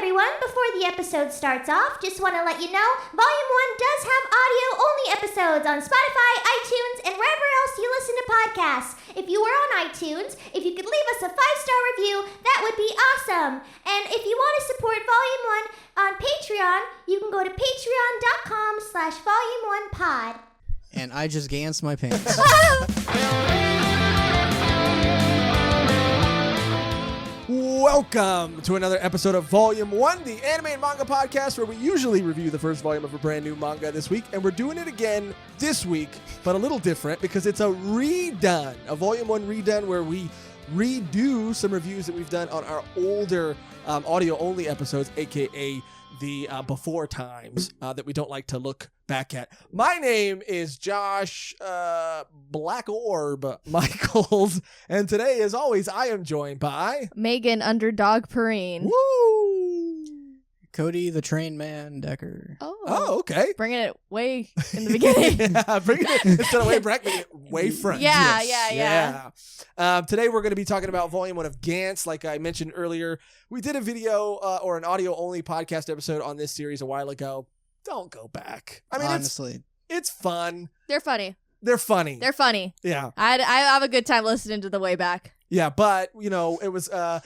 everyone. Before the episode starts off, just want to let you know, Volume 1 does have audio-only episodes on Spotify, iTunes, and wherever else you listen to podcasts. If you were on iTunes, if you could leave us a 5-star review, that would be awesome. And if you want to support Volume 1 on Patreon, you can go to patreon.com/volume1pod. And I just Gantz my pants. Welcome to another episode of Volume 1, the anime and manga podcast where we usually review the first volume of a brand new manga this week, and we're doing it again this week, but a little different because it's a redone, a Volume 1 redone where we redo some reviews that we've done on our older audio-only episodes, aka the before times that we don't like to look back at. My name is Josh Black Orb Michaels, and today, as always, I am joined by Megan Underdog Perrine. Woo! Cody the Train Man Decker. Oh, okay. Bringing it way in the beginning. Yeah, bringing it instead of way back, bringing it way front. Yeah. Today we're going to be talking about Volume 1 of Gantz. Like I mentioned earlier, we did a video or an audio-only podcast episode on this series a while ago. Don't go back. I mean, honestly, it's fun. They're funny. They're funny. Yeah. I have a good time listening to the way back. Yeah, but you know, it was a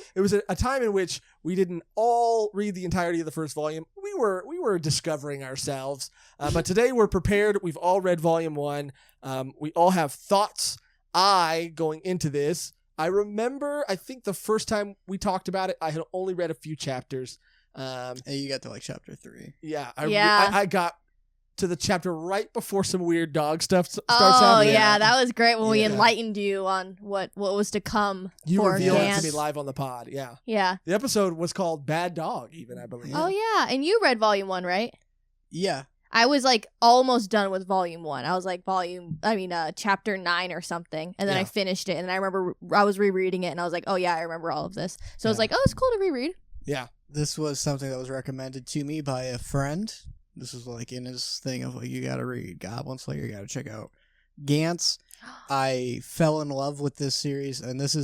time in which we didn't all read the entirety of the first volume. We were discovering ourselves. But today we're prepared. We've all read Volume 1. We all have thoughts. Going into this, I remember, I think the first time we talked about it, I had only read a few chapters. Hey, you got to like chapter 3. Yeah. I got to the chapter right before some weird dog stuff starts happening. Oh, yeah. That was great when we enlightened you on what was to come. You for revealed Gantz. it to me live on the pod. Yeah. Yeah. The episode was called Bad Dog, even, I believe. Oh, yeah. And you read Volume 1, right? Yeah. I was like almost done with Volume 1. I was like chapter 9 or something. And then I finished it. And I remember I was rereading it and I was like, oh, yeah, I remember all of this. So I was like, oh, it's cool to reread. Yeah. This was something that was recommended to me by a friend. This was like in his thing of like, you gotta read Goblin Slayer, you gotta check out Gantz. I fell in love with this series, and this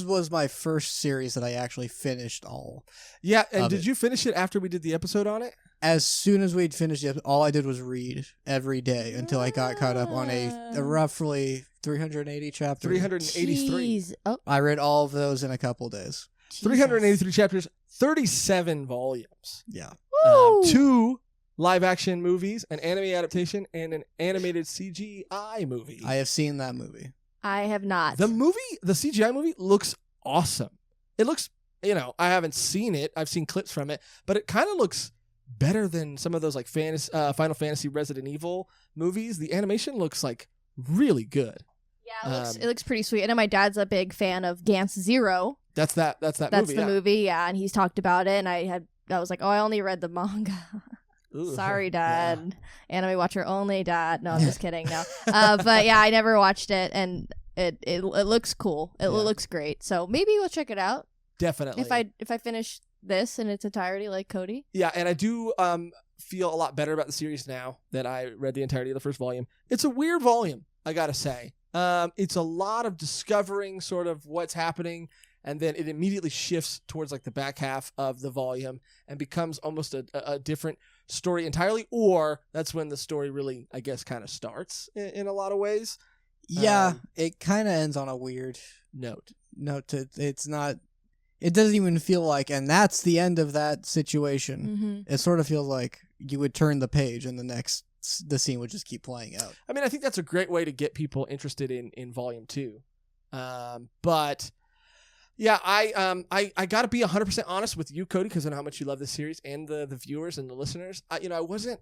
was my first series that I actually finished all. Yeah, and did you finish it after we did the episode on it? As soon as we'd finished it, all I did was read every day until I got caught up on a roughly 380 chapter. 383. Jeez. Oh. I read all of those in a couple days. 383 chapters, 37 volumes. Yeah. 2 live-action movies, an anime adaptation, and an animated CGI movie. I have seen that movie. I have not. The CGI movie looks awesome. It looks, I haven't seen it. I've seen clips from it, but it kind of looks better than some of those like Final Fantasy Resident Evil movies. The animation looks like really good. Yeah, it looks pretty sweet. I know my dad's a big fan of Gantz Zero. That's that movie. That's the movie, yeah, and he's talked about it, and I was like, oh, I only read the manga. Ooh, sorry, Dad. Yeah. Anime watcher only, Dad. No, I'm just kidding. No, but yeah, I never watched it, and it looks cool. It looks great. So maybe we'll check it out. Definitely. If I finish this in its entirety, like Cody. Yeah, and I do feel a lot better about the series now that I read the entirety of the first volume. It's a weird volume, I gotta say. It's a lot of discovering sort of what's happening, and then it immediately shifts towards like the back half of the volume and becomes almost a different story entirely, or that's when the story really, I guess, kind of starts in a lot of ways. Yeah, it kind of ends on a weird note. It's not, it doesn't even feel like, and that's the end of that situation. Mm-hmm. It sort of feels like you would turn the page and the scene would just keep playing out. I mean, I think that's a great way to get people interested in Volume 2. But yeah, I got to be 100% honest with you, Cody, because I know how much you love this series, and the viewers and the listeners. I wasn't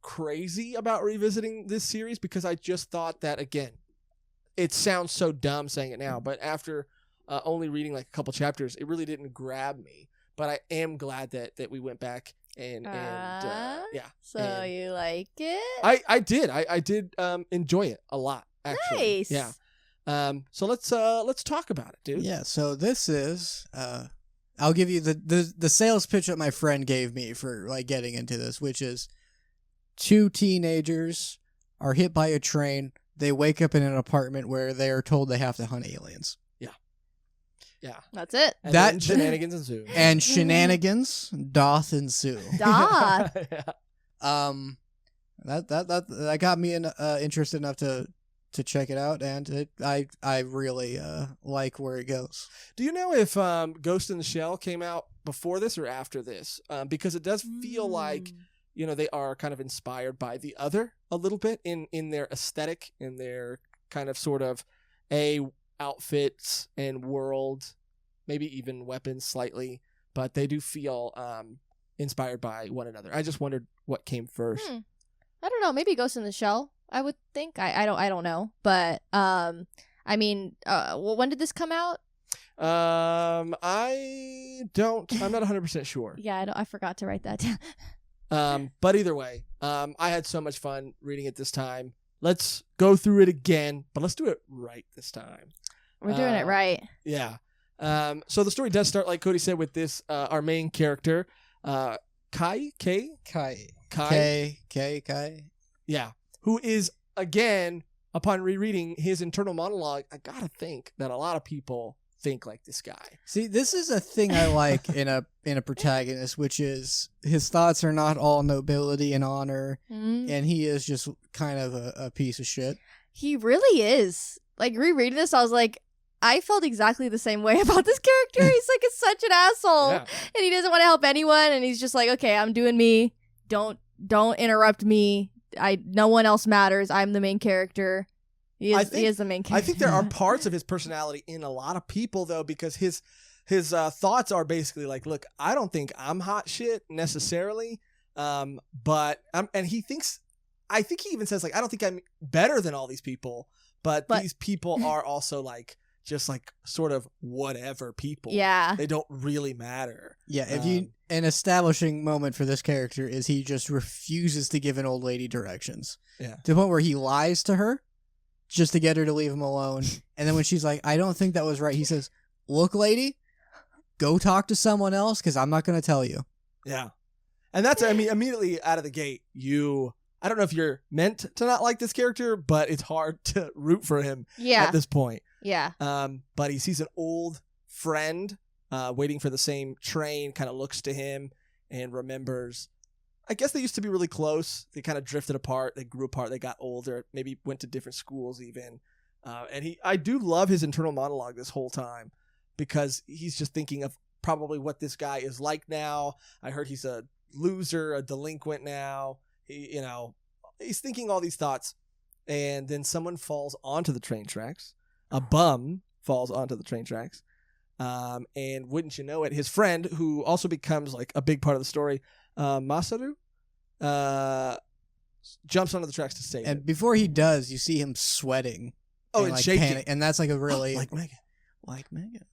crazy about revisiting this series because I just thought that, again, it sounds so dumb saying it now, but after only reading like a couple chapters, it really didn't grab me. But I am glad that we went back and yeah. So and you like it? I did. I did enjoy it a lot, actually. Nice. Yeah. So let's talk about it, dude. Yeah. So this is I'll give you the sales pitch that my friend gave me for like getting into this, which is 2 teenagers are hit by a train. They wake up in an apartment where they are told they have to hunt aliens. Yeah. Yeah. That's it. And That- then shenanigans ensue. And shenanigans doth ensue. Duh. Yeah. That got me interested enough to check it out, and I really like where it goes. Do you know if Ghost in the Shell came out before this or after this? Because it does feel like, they are kind of inspired by the other a little bit in their aesthetic, in their kind of sort of outfits and world, maybe even weapons slightly, but they do feel inspired by one another. I just wondered what came first. I don't know. Maybe Ghost in the Shell. I would think. I don't know. But I mean, when did this come out? I'm not 100% sure. Yeah, I forgot to write that down. But either way, I had so much fun reading it this time. Let's go through it again, but let's do it right this time. We're doing it right. Yeah. So the story does start, like Cody said, with this, our main character, Kai. Yeah. Who is, again, upon rereading his internal monologue, I gotta think that a lot of people think like this guy. See, this is a thing I like in a protagonist, which is his thoughts are not all nobility and honor, and he is just kind of a piece of shit. He really is. Like, rereading this, I was like, I felt exactly the same way about this character. He's like such an asshole, Yeah. and he doesn't want to help anyone, and he's just like, okay, I'm doing me. Don't interrupt me. No one else matters. I'm the main character. He is the main character. I think there are parts of his personality in a lot of people, though, because his thoughts are basically like, look, I don't think I'm hot shit necessarily, but and he thinks, I think he even says, like, I don't think I'm better than all these people, but these people are also like just like sort of whatever people. Yeah. They don't really matter. Yeah, an establishing moment for this character is he just refuses to give an old lady directions. Yeah. To the point where he lies to her just to get her to leave him alone. And then when she's like, I don't think that was right, he says, look, lady, go talk to someone else because I'm not going to tell you. Yeah. And that's, I mean, immediately out of the gate, I don't know if you're meant to not like this character, but it's hard to root for him at this point. Yeah. But he sees an old friend waiting for the same train, kind of looks to him and remembers. I guess they used to be really close. They kind of drifted apart. They grew apart. They got older. Maybe went to different schools even. And I do love his internal monologue this whole time because he's just thinking of probably what this guy is like now. I heard he's a loser, a delinquent now. He's thinking all these thoughts. And then someone falls onto the train tracks. A bum falls onto the train tracks. And wouldn't you know it, his friend, who also becomes like a big part of the story, Masaru, jumps onto the tracks to save him. And before he does, you see him sweating. And like shaking. panic, and that's like a really... like Megan. Like Megan.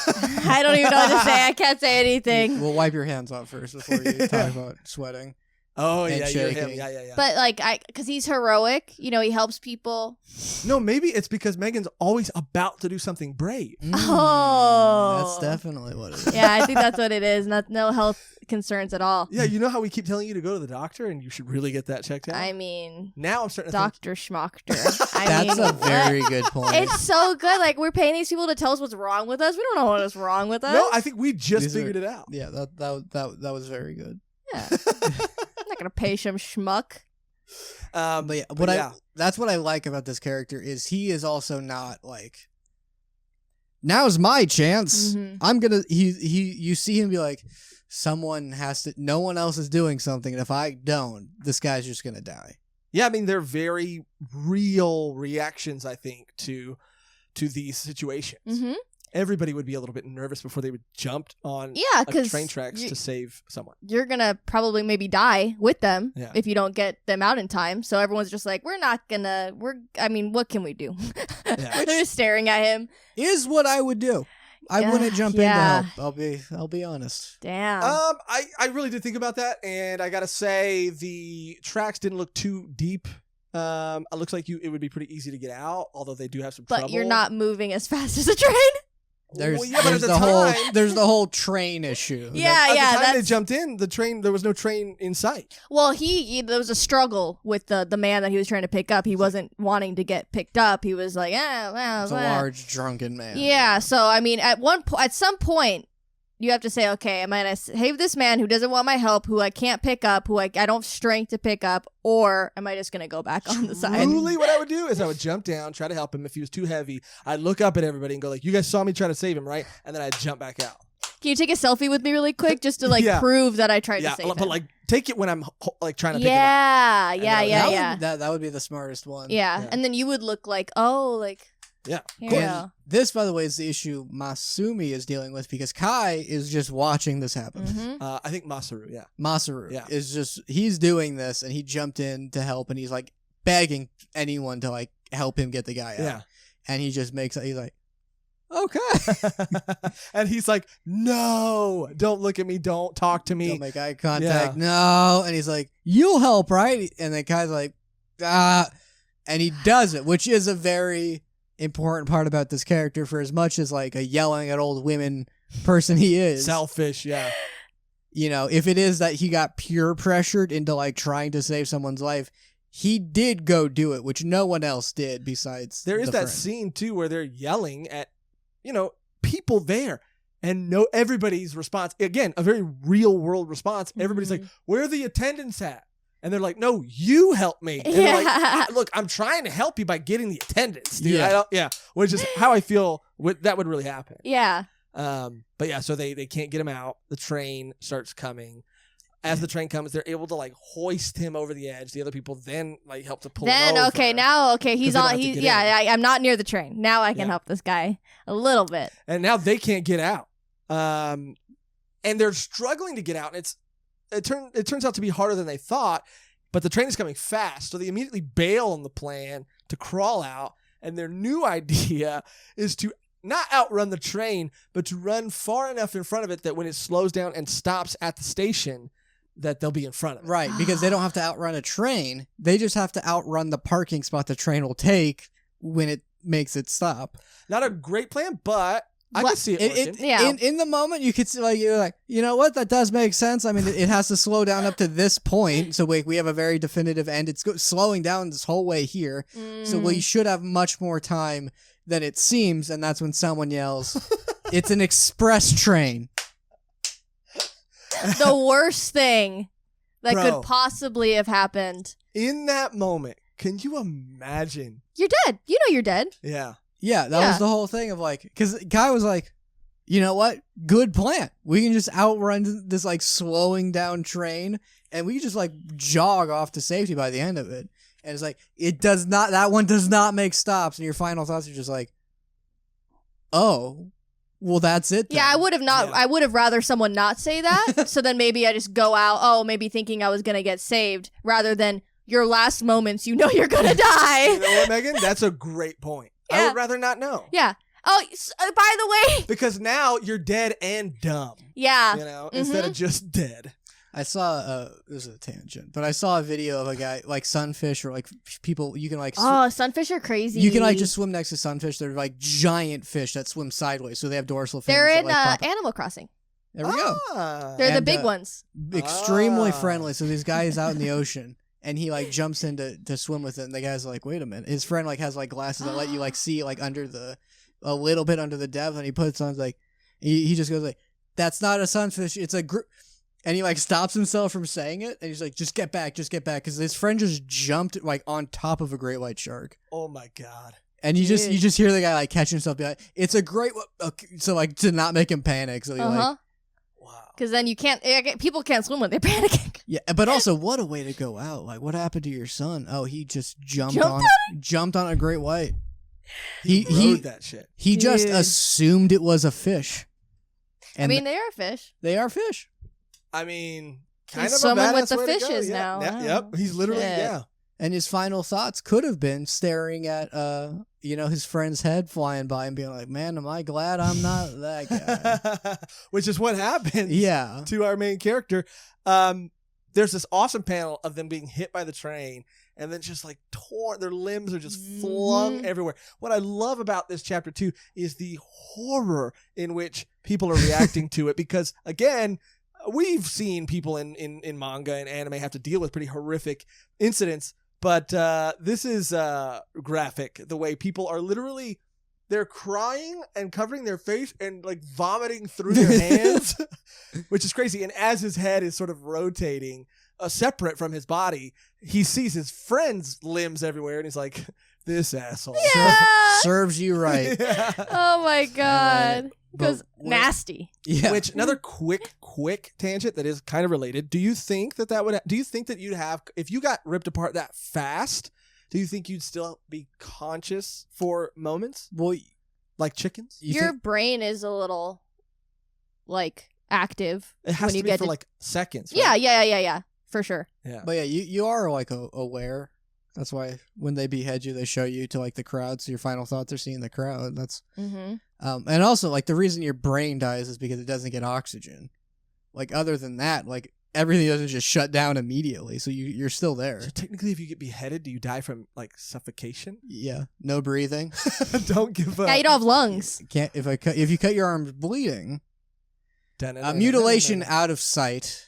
I don't even know what to say. I can't say anything. We'll wipe your hands off first before you talk about sweating. Oh, and yeah, you're him. shaking. Yeah. But like, because he's heroic, he helps people. No, maybe it's because Megan's always about to do something brave. Oh. That's definitely what it is. Yeah, I think that's what it is. No health concerns at all. Yeah, you know how we keep telling you to go to the doctor and you should really get that checked out? I mean, now I'm starting to think... Dr. Schmockter. That's a very good point. It's so good. Like, we're paying these people to tell us what's wrong with us. We don't know what is wrong with us. No, I think we just figured it out. Yeah, that was very good. Yeah. I'm not gonna pay some schmuck. But yeah, that's what I like about this character is he is also not like, now's my chance. Mm-hmm. I'm gonna. You see him be like, someone has to. No one else is doing something, and if I don't, this guy's just gonna die. Yeah, I mean they're very real reactions, I think, to these situations. Mm-hmm. Everybody would be a little bit nervous before they would jump on train tracks to save someone. You're gonna probably maybe die with them if you don't get them out in time. So everyone's just like, what can we do? They're just staring at him. Is what I would do. I wouldn't jump in to help. I'll be honest. Damn. I really did think about that, and I gotta say the tracks didn't look too deep. It looks like it would be pretty easy to get out, although they do have some trouble. But you're not moving as fast as a train. There's, Well, yeah, but there's at the the whole time- there's the whole train issue. Yeah, At the time they that's jumped in, there was no train in sight. well. There was a struggle with the man that he was trying to pick up. He wasn't wanting to get picked up. He was like, well, It's a large drunken man. Yeah. So I mean, at some point, you have to say, okay, am I gonna save this man who doesn't want my help, who I can't pick up, who I don't have strength to pick up, or am I just gonna go back on the side? Truly, what I would do is I would jump down, try to help him. If he was too heavy, I'd look up at everybody and go like, "You guys saw me try to save him, right?" And then I'd jump back out. Can you take a selfie with me really quick, just to like Yeah. prove that I tried to Yeah, save him? but like take it when I'm like trying to pick him up. That would be the smartest one. Yeah, Yeah. and then you would look like, Yeah. here you go. This, by the way, is the issue Masumi is dealing with because Kai is just watching this happen. Mm-hmm. I think Masaru. Yeah. Masaru Yeah. is just he's doing this and he jumped in to help and he's like begging anyone to like help him get the guy out. Yeah. And he's like, okay. And he's like, "No, don't look at me. Don't talk to me." Don't make eye contact. No. And he's like, you'll help, right? And then Kai's like, and he does it, which is a very important part about this character for as much as like a yelling at old women person he is. Selfish. Yeah. You know, if it is that he got peer pressured into like trying to save someone's life, he did go do it, which no one else did besides There is the that friend. scene too where they're yelling at, people there, and everybody's response, again, a very real world response. Everybody's like, "Where are the attendants at?" And they're like, "No, you help me." And they're like, "Look, I'm trying to help you by getting the attendants, dude." Yeah. Which is how I feel that would really happen. Yeah. But yeah, so they can't get him out. The train starts coming. As the train comes, they're able to like hoist him over the edge. The other people then like help to pull him over. He's they don't on. have to He's get I'm not near the train now. I can help this guy a little bit. And now they can't get out. And they're struggling to get out. And it turns out to be harder than they thought. But the train is coming fast, so they immediately bail on the plan to crawl out. And their new idea is to not outrun the train, but to run far enough in front of it that when it slows down and stops at the station, that they'll be in front of it. Right, because they don't have to outrun a train. They just have to outrun the parking spot the train will take when it makes it stop. Not a great plan, but I can see it working. Yeah. In the moment, you could see, like, you're like, you know what? That does make sense. I mean, it has to slow down up to this point. So we have a very definitive end. It's slowing down this whole way here. So we should have much more time than it seems. And that's when someone yells, "It's an express train." The worst thing that Bro. could possibly have happened. In that moment, can you imagine? You're dead. You know you're dead. Yeah. Yeah, that was the whole thing of like, because Guy was like, you know what? Good plan. We can just outrun this like slowing down train and we can just like jog off to safety by the end of it. And it's like, that one does not make stops. And your final thoughts are just like, oh, well, that's it then. Yeah, I would have not. Yeah. I would have rather someone not say that. So then maybe I just go out. Oh, maybe thinking I was gonna get saved, rather than your last moments. You know you're gonna die. You know what, Megan? That's a great point. I Yeah. would rather not know. Yeah. Oh, by the way. Because now you're dead and dumb. Yeah. You know, instead of just dead. I saw, this is a tangent, but I saw a video of a guy, like sunfish or like people, you can like... Oh, sunfish are crazy. You can like just swim next to sunfish. They're like giant fish that swim sideways, so they have dorsal fins. They're that, in like, pop up. Animal Crossing. There we go. They're the And, big ones. Extremely friendly. So this guy is out in the ocean and he like jumps in to swim with it. And the guy's like, wait a minute. His friend like has like glasses that let you like see like a little bit under the depth. And he puts on like, he just goes like, that's not a sunfish. It's a and he like stops himself from saying it. And he's like, just get back. Because his friend just jumped like on top of a great white shark. Oh my God. And you just hear the guy like catch himself be like, it's a great so like to not make him panic. So you're like, Wow. Because then you can't. People can't swim when they're panicking. yeah, but also what a way to go out. Like what happened to your son? Oh, he just jumped on a great white. He rode that shit. He just Dude. assumed it was a fish. I mean, they are fish. They are fish. I mean, kind He's of swimming a with badass the way to go. fishes Yeah. now. Yeah, Wow. Yep. He's literally, Shit. yeah. And his final thoughts could have been staring at his friend's head flying by and being like, man, am I glad I'm not that guy. Which is what happens Yeah. to our main character. There's this awesome panel of them being hit by the train, and then just like torn. Their limbs are just flung everywhere. What I love about this chapter 2 is the horror in which people are reacting to it, because again, we've seen people in manga and anime have to deal with pretty horrific incidents, but this is graphic. The way people are literally, they're crying and covering their face and like vomiting through their hands, which is crazy. And as his head is sort of rotating separate from his body, he sees his friend's limbs everywhere, and he's like, "This asshole serves you right." Yeah. Oh my god. Because But nasty. Yeah. Which, another quick tangent that is kind of related. Do you think do you think that you'd have, if you got ripped apart that fast, do you think you'd still be conscious for moments? Well, like chickens? Your brain is a little like active. It has when to you be get for to- like seconds. Right? Yeah. For sure. Yeah. But yeah, you are like aware. That's why when they behead you, they show you to like the crowd, so your final thoughts are seeing the crowd. That's and also like the reason your brain dies is because it doesn't get oxygen. Like other than that, like everything doesn't just shut down immediately, so you're still there. So technically, if you get beheaded, do you die from like suffocation? Yeah, no breathing. Don't give up. Yeah, you don't have lungs. Can't if you cut your arms bleeding. Mutilation out of sight.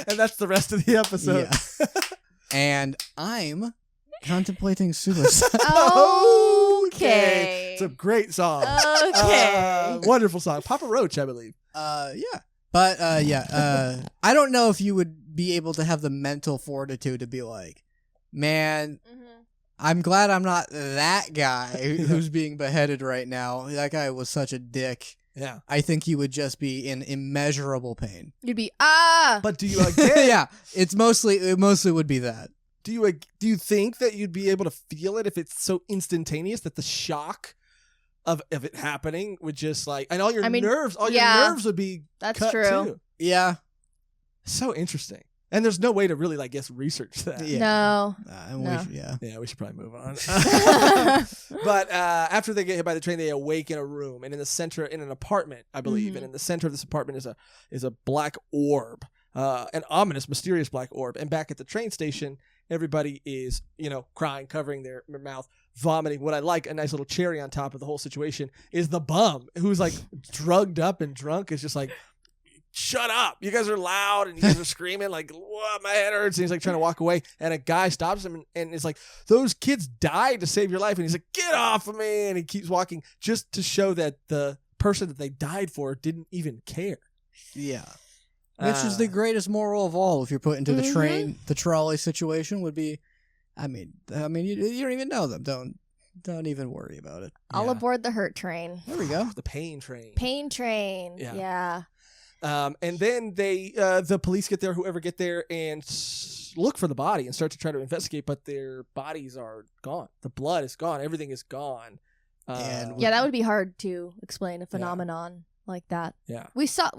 And that's the rest of the episode. Yeah. And I'm contemplating suicide. Okay. It's a great song. Okay. Wonderful song. Papa Roach, I believe. Yeah. But I don't know if you would be able to have the mental fortitude to be like, man, I'm glad I'm not that guy who's being beheaded right now. That guy was such a dick. Yeah. I think you would just be in immeasurable pain. You'd be But do you again? Yeah, it mostly would be that. Do you think that you'd be able to feel it if it's so instantaneous that the shock of it happening would just like, and all your nerves would be That's cut true. too. Yeah. So interesting. And there's no way to really, I guess, research that. Yeah. No. Yeah, we should probably move on. But after they get hit by the train, they awake in a room, and in the center, in an apartment, I believe, and in the center of this apartment is a black orb, an ominous, mysterious black orb. And back at the train station, everybody is, crying, covering their mouth, vomiting. What I like, a nice little cherry on top of the whole situation, is the bum who's like drugged up and drunk, is just like, shut up, you guys are loud and you guys are screaming like, what, my head hurts. And he's like trying to walk away, and a guy stops him and is like, those kids died to save your life. And he's like, get off of me. And he keeps walking, just to show that the person that they died for didn't even care. Yeah. Which is the greatest moral of all. If you're put into the train, the trolley situation would be, I mean, you don't even know them. Don't even worry about it. All aboard the hurt train. There we go. The pain train. Pain train. Yeah. And then the police get there, whoever get there, and look for the body and start to try to investigate, but their bodies are gone. The blood is gone. Everything is gone. Yeah, that would be hard to explain a phenomenon like that. Yeah. We saw.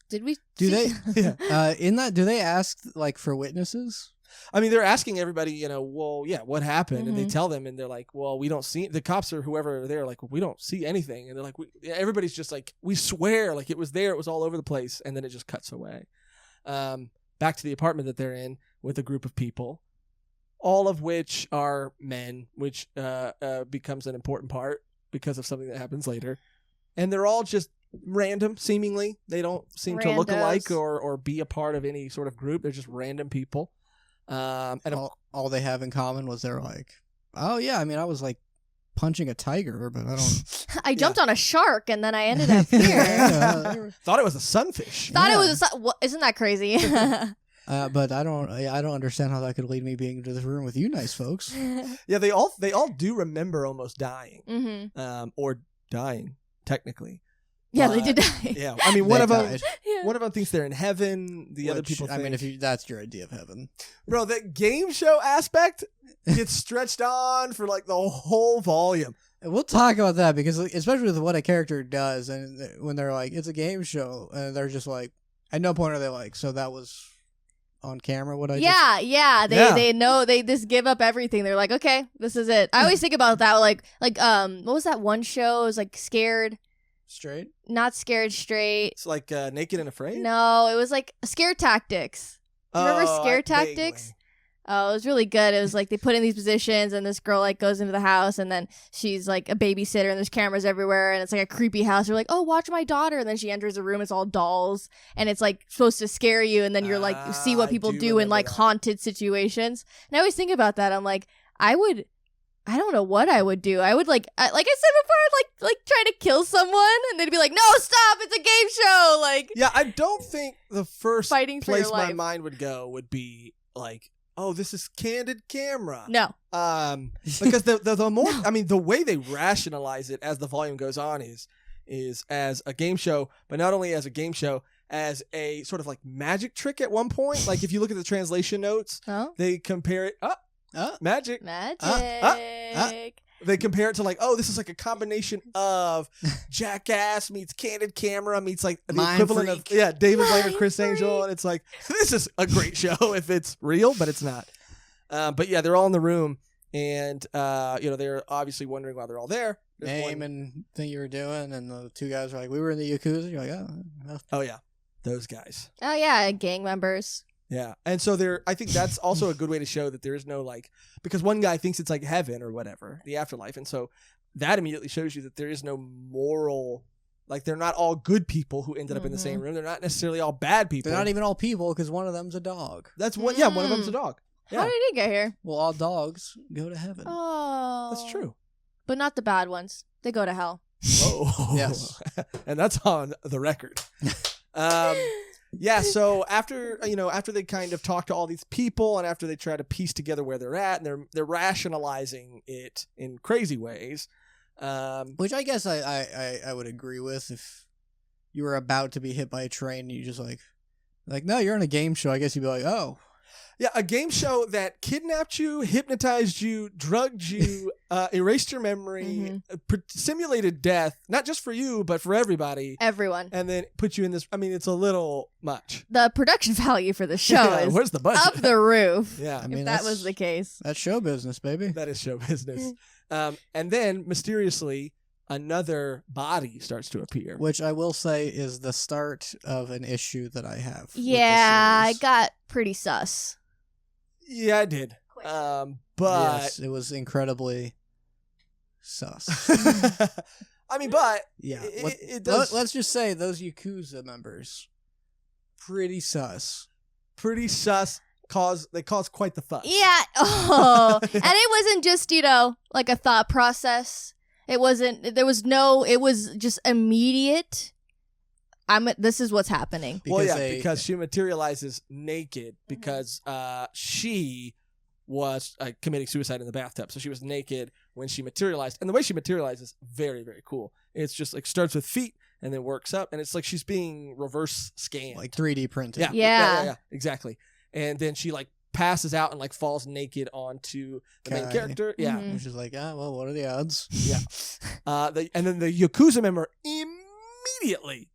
Did we? Do see- they? In that, do they ask like for witnesses? I mean, they're asking everybody, well, yeah, what happened? And they tell them, and they're like, well, we don't see, the cops or whoever are there, like, we don't see anything. And they're like, everybody's just like, we swear, like, it was there, it was all over the place. And then it just cuts away. Back to the apartment that they're in with a group of people, all of which are men, which becomes an important part because of something that happens later. And they're all just random, seemingly. They don't seem to look alike or be a part of any sort of group. They're just random people. And all they have in common was they're like, oh yeah, I mean, I was like punching a tiger, but I don't. I jumped on a shark and then I ended up here. Thought it was a sunfish. It was isn't that crazy? But I don't understand how that could lead me being into this room with you nice folks. Yeah, they all do remember almost dying, or dying technically. Yeah, they did die. Yeah, I mean, one of them Yeah. thinks they're in heaven. The other people think, I mean, that's your idea of heaven. Bro, that game show aspect gets stretched on for like the whole volume. We'll talk about that because, especially with what a character does, and when they're like, it's a game show, and they're just like, at no point are they like, so that was on camera. What I They know, they just give up everything. They're like, okay, this is it. I always think about that, like what was that one show? It was like Scared. Straight? Not Scared Straight. It's like Naked and Afraid? No, it was like Scare Tactics. Do you remember Scare Tactics? Oh, it was really good. It was like they put in these positions and this girl like goes into the house and then she's like a babysitter and there's cameras everywhere and it's like a creepy house. You're like, oh, watch my daughter. And then she enters a room. It's all dolls and it's like supposed to scare you. And then you're like, you see what people do in like haunted situations. And I always think about that. I'm like, I don't know what I would do. I would like I said before, I'd like try to kill someone and they'd be like, no, stop. It's a game show. Like, yeah, I don't think the first fighting for place your my life. mind would go would be like, oh, this is candid camera. No. Because the more, I mean, the way they rationalize it as the volume goes on is as a game show, but not only as a game show, as a sort of like magic trick at one point. Like if you look at the translation notes, they compare it magic. They compare it to like, oh, this is like a combination of Jackass meets Candid Camera meets like the Mind equivalent Freak. of David Blaine or Chris Angel, and it's like this is a great show if it's real, but it's not. But yeah, they're all in the room, and they're obviously wondering why they're all there. Name and thing you were doing, and the two guys were like, we were in the Yakuza. You're like, oh yeah, those guys. Oh yeah, gang members. Yeah, and so I think that's also a good way to show that there is no like, because one guy thinks it's like heaven or whatever, the afterlife, and so that immediately shows you that there is no moral, like they're not all good people who ended up in the same room. They're not necessarily all bad people. they're not even all people because one of them's a dog. That's one. Yeah, one of them's a dog. Yeah. How did he get here? Well, all dogs go to heaven. Oh, That's true. But not the bad ones. They go to hell. Oh, Yes. And that's on the record. Yeah, so after they kind of talk to all these people and after they try to piece together where they're at and they're rationalizing it in crazy ways. Which I guess I would agree with if you were about to be hit by a train and you just like, no, you're on a game show. I guess you'd be like, oh. Yeah, a game show that kidnapped you, hypnotized you, drugged you, erased your memory, simulated death, not just for you, but for everybody. Everyone. And then put you in this. I mean, it's a little much. The production value for the show is where's the budget? up the roof. Yeah. I mean, if that was the case. That's show business, baby. That is show business. And then, mysteriously, another body starts to appear. Which I will say is the start of an issue that I have. Yeah, with I got pretty sus. Yeah, I did. But yes, it was incredibly sus. I mean, but yeah, it does. Let's just say those Yakuza members, pretty sus. Pretty sus. They cause quite the fuss. Yeah. Oh, and it wasn't just like a thought process. It wasn't. There was no. It was just immediate. This is what's happening. Because she materializes naked because she was committing suicide in the bathtub. So she was naked when she materialized. And the way she materializes, very, very cool. It's just like starts with feet and then works up. And it's like she's being reverse scanned. Like 3D printed. Yeah, exactly. And then she like passes out and like falls naked onto the main character. Yeah. Which is like, well, what are the odds? Yeah. And then the Yakuza member immediately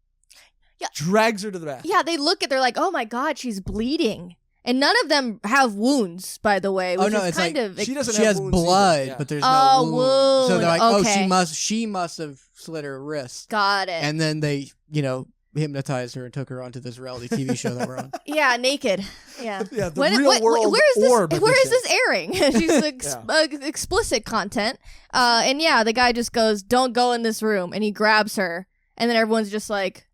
drags her to the bathroom. Yeah, they're like, oh my God, she's bleeding. And none of them have wounds, by the way. Which is kind of she doesn't she have has wounds blood, either, but there's no wound. So they're like, okay. she must have slit her wrist. Got it. And then they, hypnotized her and took her onto this reality TV show that we're on. Yeah, naked. Yeah. Yeah, the real world where is this airing? She's explicit content. And yeah, the guy just goes, don't go in this room. And he grabs her. And then everyone's just like,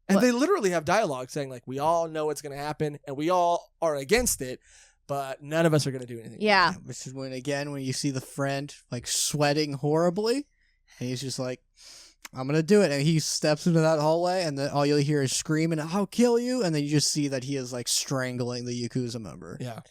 and what? they literally have dialogue saying like, we all know what's going to happen and we all are against it, but none of us are going to do anything. Yeah. Which is when you see the friend like sweating horribly and he's just like, I'm going to do it. And he steps into that hallway and then all you'll hear is screaming, I'll kill you. And then you just see that he is like strangling the Yakuza member. Yeah.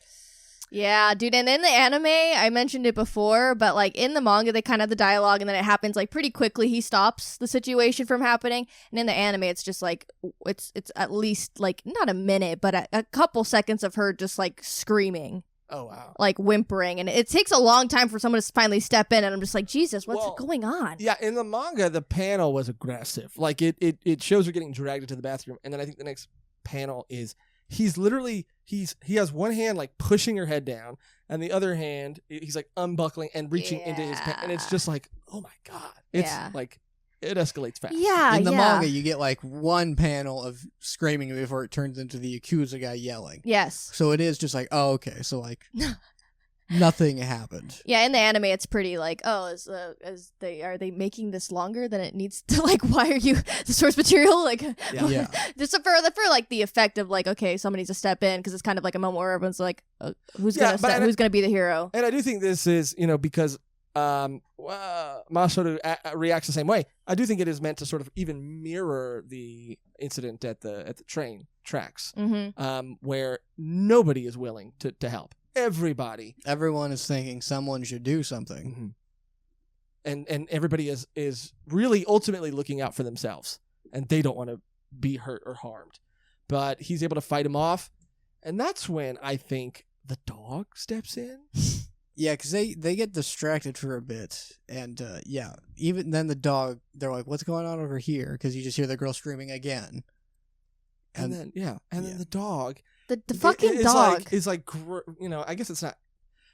Yeah, dude. And in the anime, I mentioned it before, but like in the manga, they kind of have the dialogue and then it happens like pretty quickly. He stops the situation from happening. And in the anime, it's just like, it's at least like not a minute, but a couple seconds of her just like screaming. Oh, wow. Like whimpering. And it takes a long time for someone to finally step in. And I'm just like, Jesus, what's going on? Yeah, in the manga, the panel was aggressive. Like it shows her getting dragged into the bathroom. And then I think the next panel is he's literally, he has one hand like pushing her head down. And the other hand, he's like unbuckling and reaching into his pants. And it's just like, oh my God. It's like it escalates fast. Yeah, In the yeah. manga, you get like one panel of screaming before it turns into the Yakuza guy yelling. Yes. So it is just like, oh, okay. So like, nothing happened. Yeah, in the anime, it's pretty like, are they making this longer than it needs to? Like, why are you the source material? Like, Yeah. just for like the effect of like, okay, somebody needs to step in because it's kind of like a moment where everyone's like, who's gonna be the hero? And I do think this is, because Masaru reacts the same way. I do think it is meant to sort of even mirror the incident at the train tracks, where nobody is willing to help. Everyone is thinking someone should do something. And everybody is really ultimately looking out for themselves, and they don't want to be hurt or harmed. But he's able to fight him off, and that's when I think the dog steps in. Yeah, because they get distracted for a bit, and even then the dog, they're like, what's going on over here? Because you just hear the girl screaming again. And then the dog... The fucking dog is like, I guess it's not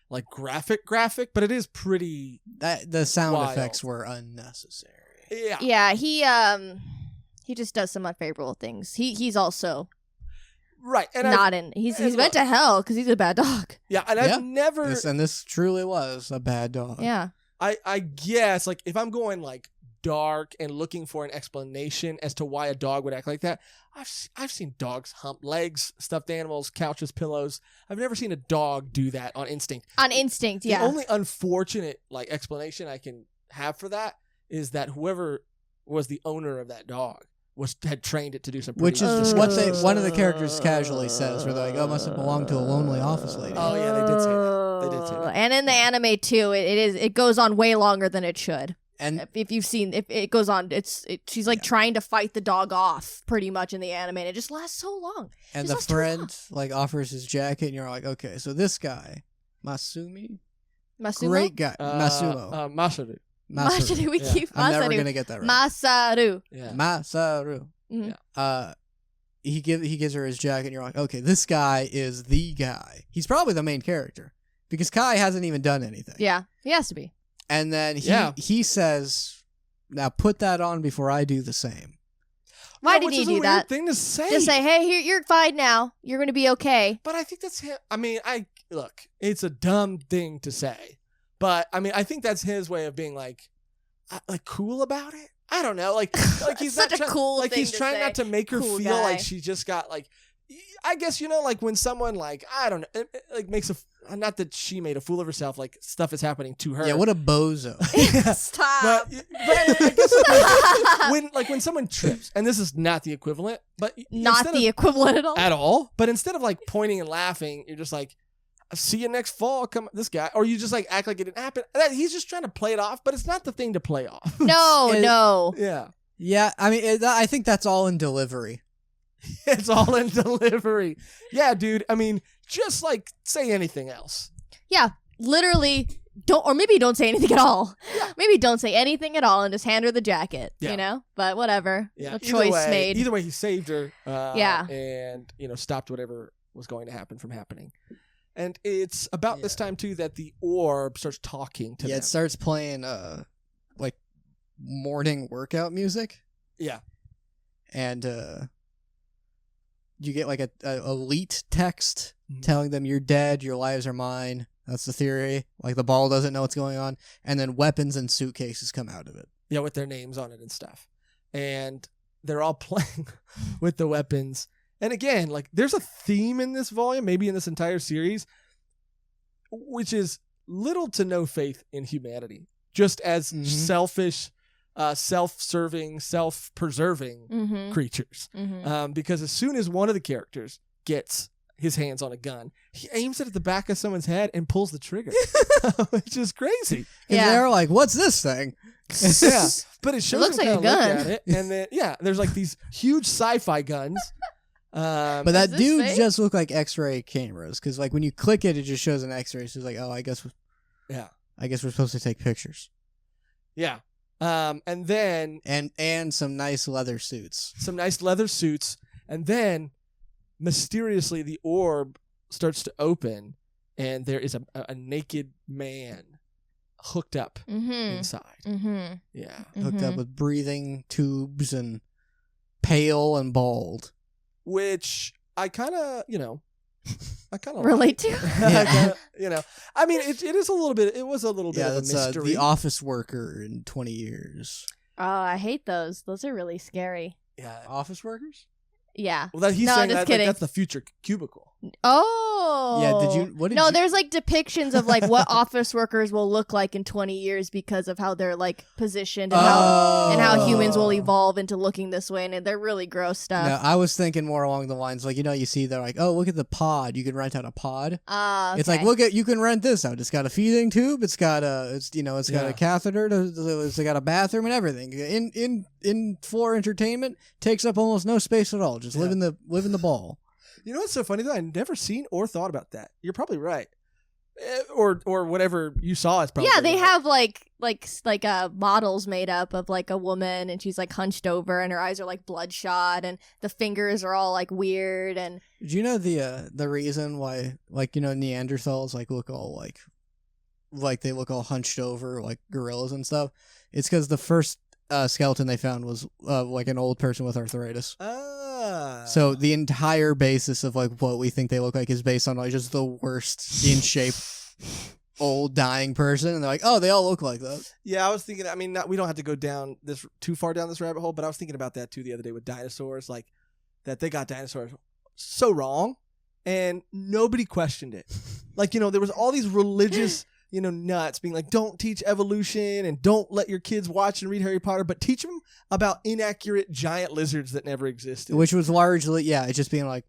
like graphic, but it is pretty. The sound wild. effects were unnecessary. Yeah. Yeah, he just does some unfavorable things. He's also right, and he's went to hell because he's a bad dog. Yeah, and I've never. This truly was a bad dog. Yeah. I guess like if I'm going like dark and looking for an explanation as to why a dog would act like that, I've seen dogs hump legs, stuffed animals, couches, pillows. I've never seen a dog do that on instinct. On instinct, yeah. The only unfortunate like explanation I can have for that is that whoever was the owner of that dog had trained it to do some pretty Which is what one of the characters casually says, where they're like, "Oh, must have belonged to a lonely office lady." Oh yeah, they did say that. And in the anime too, it goes on way longer than it should. And if you've seen, if it goes on, she's like trying to fight the dog off pretty much in the anime, and it just lasts so long. And the friend like offers his jacket, and you're like, okay, so this guy, Masumo, great guy, Masumo, Masaru. Masaru. We keep I'm Masaru. never gonna get that right. Masaru. Yeah. Masaru. Yeah. He gives her his jacket, and you're like, okay, this guy is the guy. He's probably the main character because Kai hasn't even done anything. Yeah, he has to be. And then he says, "Now put that on before I do the same." Why did he do that? Thing to say. Just say, "Hey, here, you're fine now. You're going to be okay." But I think that's him. I mean, look, it's a dumb thing to say, but I mean, I think that's his way of being like cool about it. I don't know, like he's such not a cool like thing he's to trying say. not to make her Cool feel guy. like she just got like. I guess like when someone like I don't know like makes not that she made a fool of herself, like stuff is happening to her. Yeah, what a bozo. Stop. But I guess when someone trips, and this is not the equivalent, but Not the equivalent at all. But instead of like pointing and laughing, you're just like, "See you next fall." Come this guy, or you just like act like it didn't happen. He's just trying to play it off, but it's not the thing to play off. No. Yeah. Yeah, I mean, I think that's all in delivery. It's all in delivery. Yeah, dude. I mean, just like say anything else. Yeah, literally don't, or maybe don't say anything at all. Yeah. Maybe don't say anything at all and just hand her the jacket, Yeah. But whatever. Yeah. No choice made. Either way, he saved her. Yeah. And, stopped whatever was going to happen from happening. And it's about this time, too, that the orb starts talking to them. It starts playing, like, morning workout music. Yeah. And, you get like a elite text telling them you're dead, your lives are mine. That's the theory. Like the ball doesn't know what's going on. And then weapons and suitcases come out of it. Yeah, with their names on it and stuff. And they're all playing with the weapons. And again, like there's a theme in this volume, maybe in this entire series, which is little to no faith in humanity. Just as selfish, self-serving, self-preserving creatures. Because as soon as one of the characters gets his hands on a gun, he aims it at the back of someone's head and pulls the trigger, which is crazy. And they're like, "What's this thing?" Yeah, but it shows looks them like a kinda look gun. at it, and then there's like these huge sci-fi guns. But that this dude fake? just looked like X-ray cameras because, like, when you click it, it just shows an X-ray. So it's like, oh, I guess we're supposed to take pictures. Yeah. And then and some nice leather suits. And then mysteriously the orb starts to open, and there is a naked man hooked up inside. Mm-hmm. Yeah. Hooked up with breathing tubes and pale and bald. Which I kind of, Relate to. I mean, it is a little bit. It was a little bit of a that's mystery. the office worker in 20 years. Oh, I hate those. Those are really scary. Yeah. Office workers? Yeah. Well, he's No, saying just that, kidding. that's the future cubicle. Oh. Yeah, No, there's like depictions of like what office workers will look like in 20 years because of how they're like positioned and how humans will evolve into looking this way, and they're really gross stuff. No, I was thinking more along the lines like, you see they're like, oh, look at the pod. You can rent out a pod. Okay. It's like, you can rent this out. It's got a feeding tube. It's got got a catheter. It's got a bathroom and everything. In floor entertainment takes up almost no space at all. Just live in the ball. You know what's so funny though? I've never seen or thought about that. You're probably right. Or whatever you saw is probably they right. have like models made up of like a woman, and she's like hunched over, and her eyes are like bloodshot, and the fingers are all like weird. And Did you know the reason why Neanderthals look all like they look all hunched over like gorillas and stuff? It's because the first skeleton they found was like an old person with arthritis. So the entire basis of what we think they look like is based on just the worst in shape old dying person, and they're like, oh, they all look like that. Yeah, I was thinking. I mean, we don't have to go down too far down this rabbit hole, but I was thinking about that too the other day with dinosaurs, that they got dinosaurs so wrong, and nobody questioned it. There was all these religious. Nuts being like, don't teach evolution and don't let your kids watch and read Harry Potter, but teach them about inaccurate giant lizards that never existed. Which was largely, it's just being like,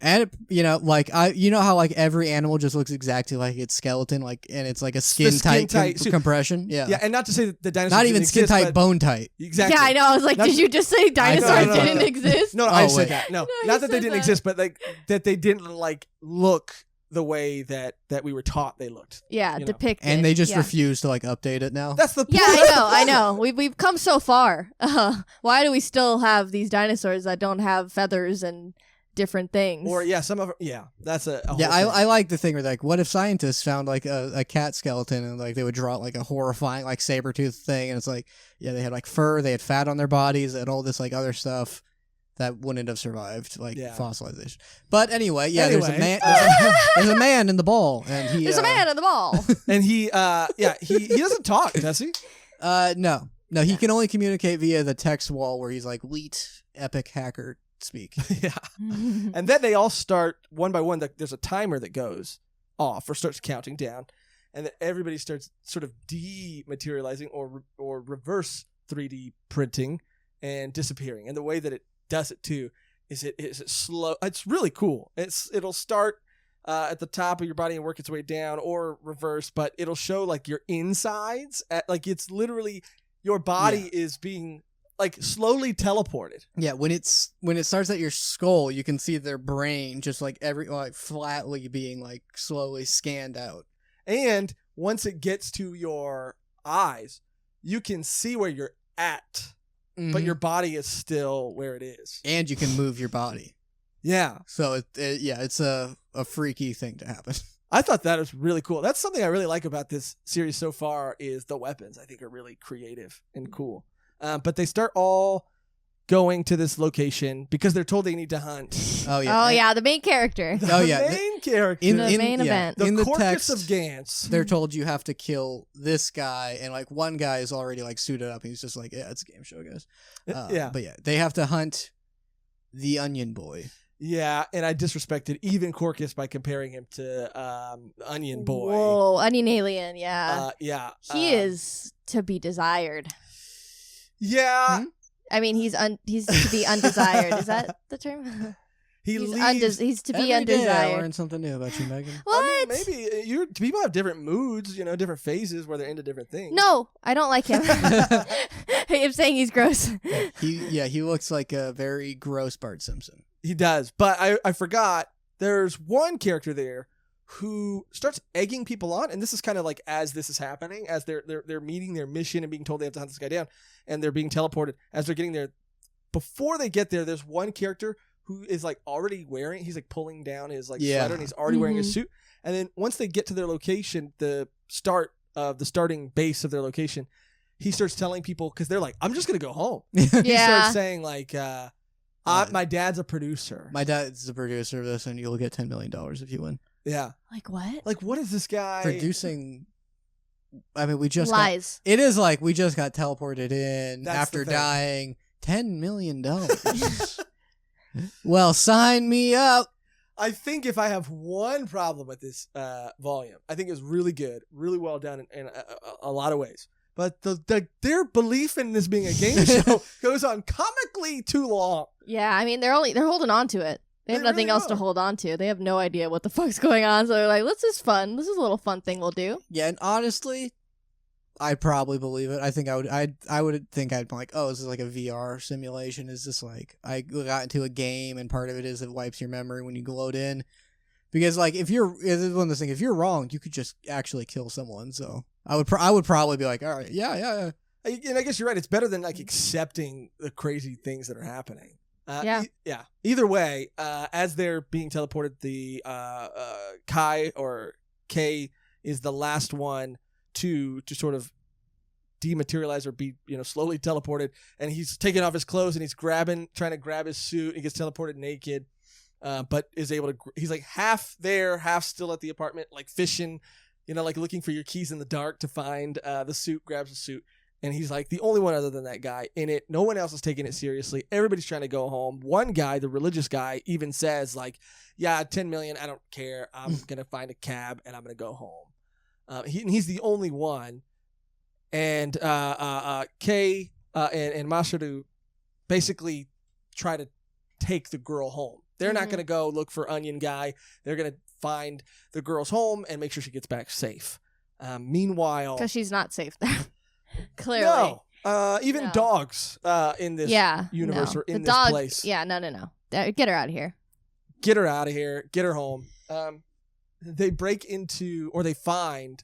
and how every animal just looks exactly like its skeleton, and it's like a skin tight compression. Yeah, and not to say that the dinosaurs not even didn't skin exist, tight, bone tight. Exactly. Yeah, I know. I was like, did you just say dinosaurs didn't exist? No, I said that. No, not that they didn't exist, but that they didn't look the way that we were taught they looked. Yeah, depicted. And they just refuse to update it now. That's the point. Yeah, I know. We've come so far. Why do we still have these dinosaurs that don't have feathers and different things? Or some of that's a whole thing. I like the thing where what if scientists found a cat skeleton and they would draw a horrifying saber-tooth thing, and it's they had fur, they had fat on their bodies, they had all this other stuff that wouldn't have survived fossilization. But anyway, there's a man. There's a man in the ball, and there's a man in the ball, and he doesn't talk, does he? No, he can only communicate via the text wall where he's leet epic hacker speak. Yeah, and then they all start one by one. There's a timer that goes off or starts counting down, and then everybody starts sort of dematerializing or reverse 3D printing and disappearing. And the way that it does it too is it slow. It's really cool. It'll start at the top of your body and work its way down, or reverse, but it'll show your insides it's literally your body is being slowly teleported. Yeah, when it starts at your skull, you can see their brain just flatly being slowly scanned out. And once it gets to your eyes, you can see where you're at. Mm-hmm. But your body is still where it is. And you can move your body. Yeah. So, it's a freaky thing to happen. I thought that was really cool. That's something I really like about this series so far is the weapons. I think are really creative and cool. But they start all going to this location because they're told they need to hunt. Oh, yeah. Oh, yeah, the main character. The main character. The main event. The in Corpus the text of Gantz. They're told you have to kill this guy, and one guy is already suited up, and he's just it's a game show, guys. But they have to hunt the Onion Boy. Yeah, and I disrespected even Corcus by comparing him to Onion Boy. Whoa, Onion Alien, yeah. He is to be desired. Yeah. I mean, he's to be undesired. Is that the term? He's to be undesired. Day I learned something new about you, Megan. What? I mean, maybe people have different moods, different phases where they're into different things. No, I don't like him. I'm saying he's gross. He looks like a very gross Bart Simpson. He does, but I forgot. There's one character there who starts egging people on, and this is kind of as this is happening, as they're meeting their mission and being told they have to hunt this guy down, and they're being teleported. As they're getting there, before they get there, there's one character who is already wearing. He's pulling down his sweater, and he's already wearing his suit. And then once they get to their location, the start of the starting base of their location, he starts telling people, because they're like, I'm just going to go home. Yeah. He starts saying like, my dad's a producer. My dad's the producer of this, and you'll get $10 million if you win. Yeah. Like what? Like, what is this guy? Producing. I mean, we just lies. It is like we just got teleported in That's after the thing. dying. $10 million. Well, sign me up. I think if I have one problem with this volume, I think it's really good, really well done in a lot of ways. But their belief in this being a game show goes on comically too long. Yeah, I mean they're holding on to it. They have nothing really else to are. hold on to. They have no idea what the fuck's going on. So they're like, "This is fun. This is a little fun thing we'll do." Yeah, and honestly, I'd probably believe it. I think I would think I'd be like, oh, is this like a VR simulation? Is this like I got into a game and part of it is it wipes your memory when you load in? Because like if you're this is one of those things, if you're wrong, you could just actually kill someone. So I would probably be like, all right, yeah. And I guess you're right. It's better than like accepting the crazy things that are happening. Yeah. Either way, as they're being teleported, the Kai or K is the last one to sort of dematerialize or be slowly teleported, and he's taking off his clothes and he's trying to grab his suit. He gets teleported naked, but is able to. He's like half there, half still at the apartment, like fishing, like looking for your keys in the dark to find the suit. Grabs the suit. And he's like the only one other than that guy in it. No one else is taking it seriously. Everybody's trying to go home. One guy, the religious guy, even says like, yeah, 10 million, I don't care. I'm going to find a cab and I'm going to go home. He's the only one. And Kei and Masaru basically try to take the girl home. They're not going to go look for Onion Guy. They're going to find the girl's home and make sure she gets back safe. Meanwhile... Because she's not safe there. Clearly. No. Even dogs in this universe or in this place. Yeah, no. Get her out of here. Get her out of here. Get her home. They break into, or they find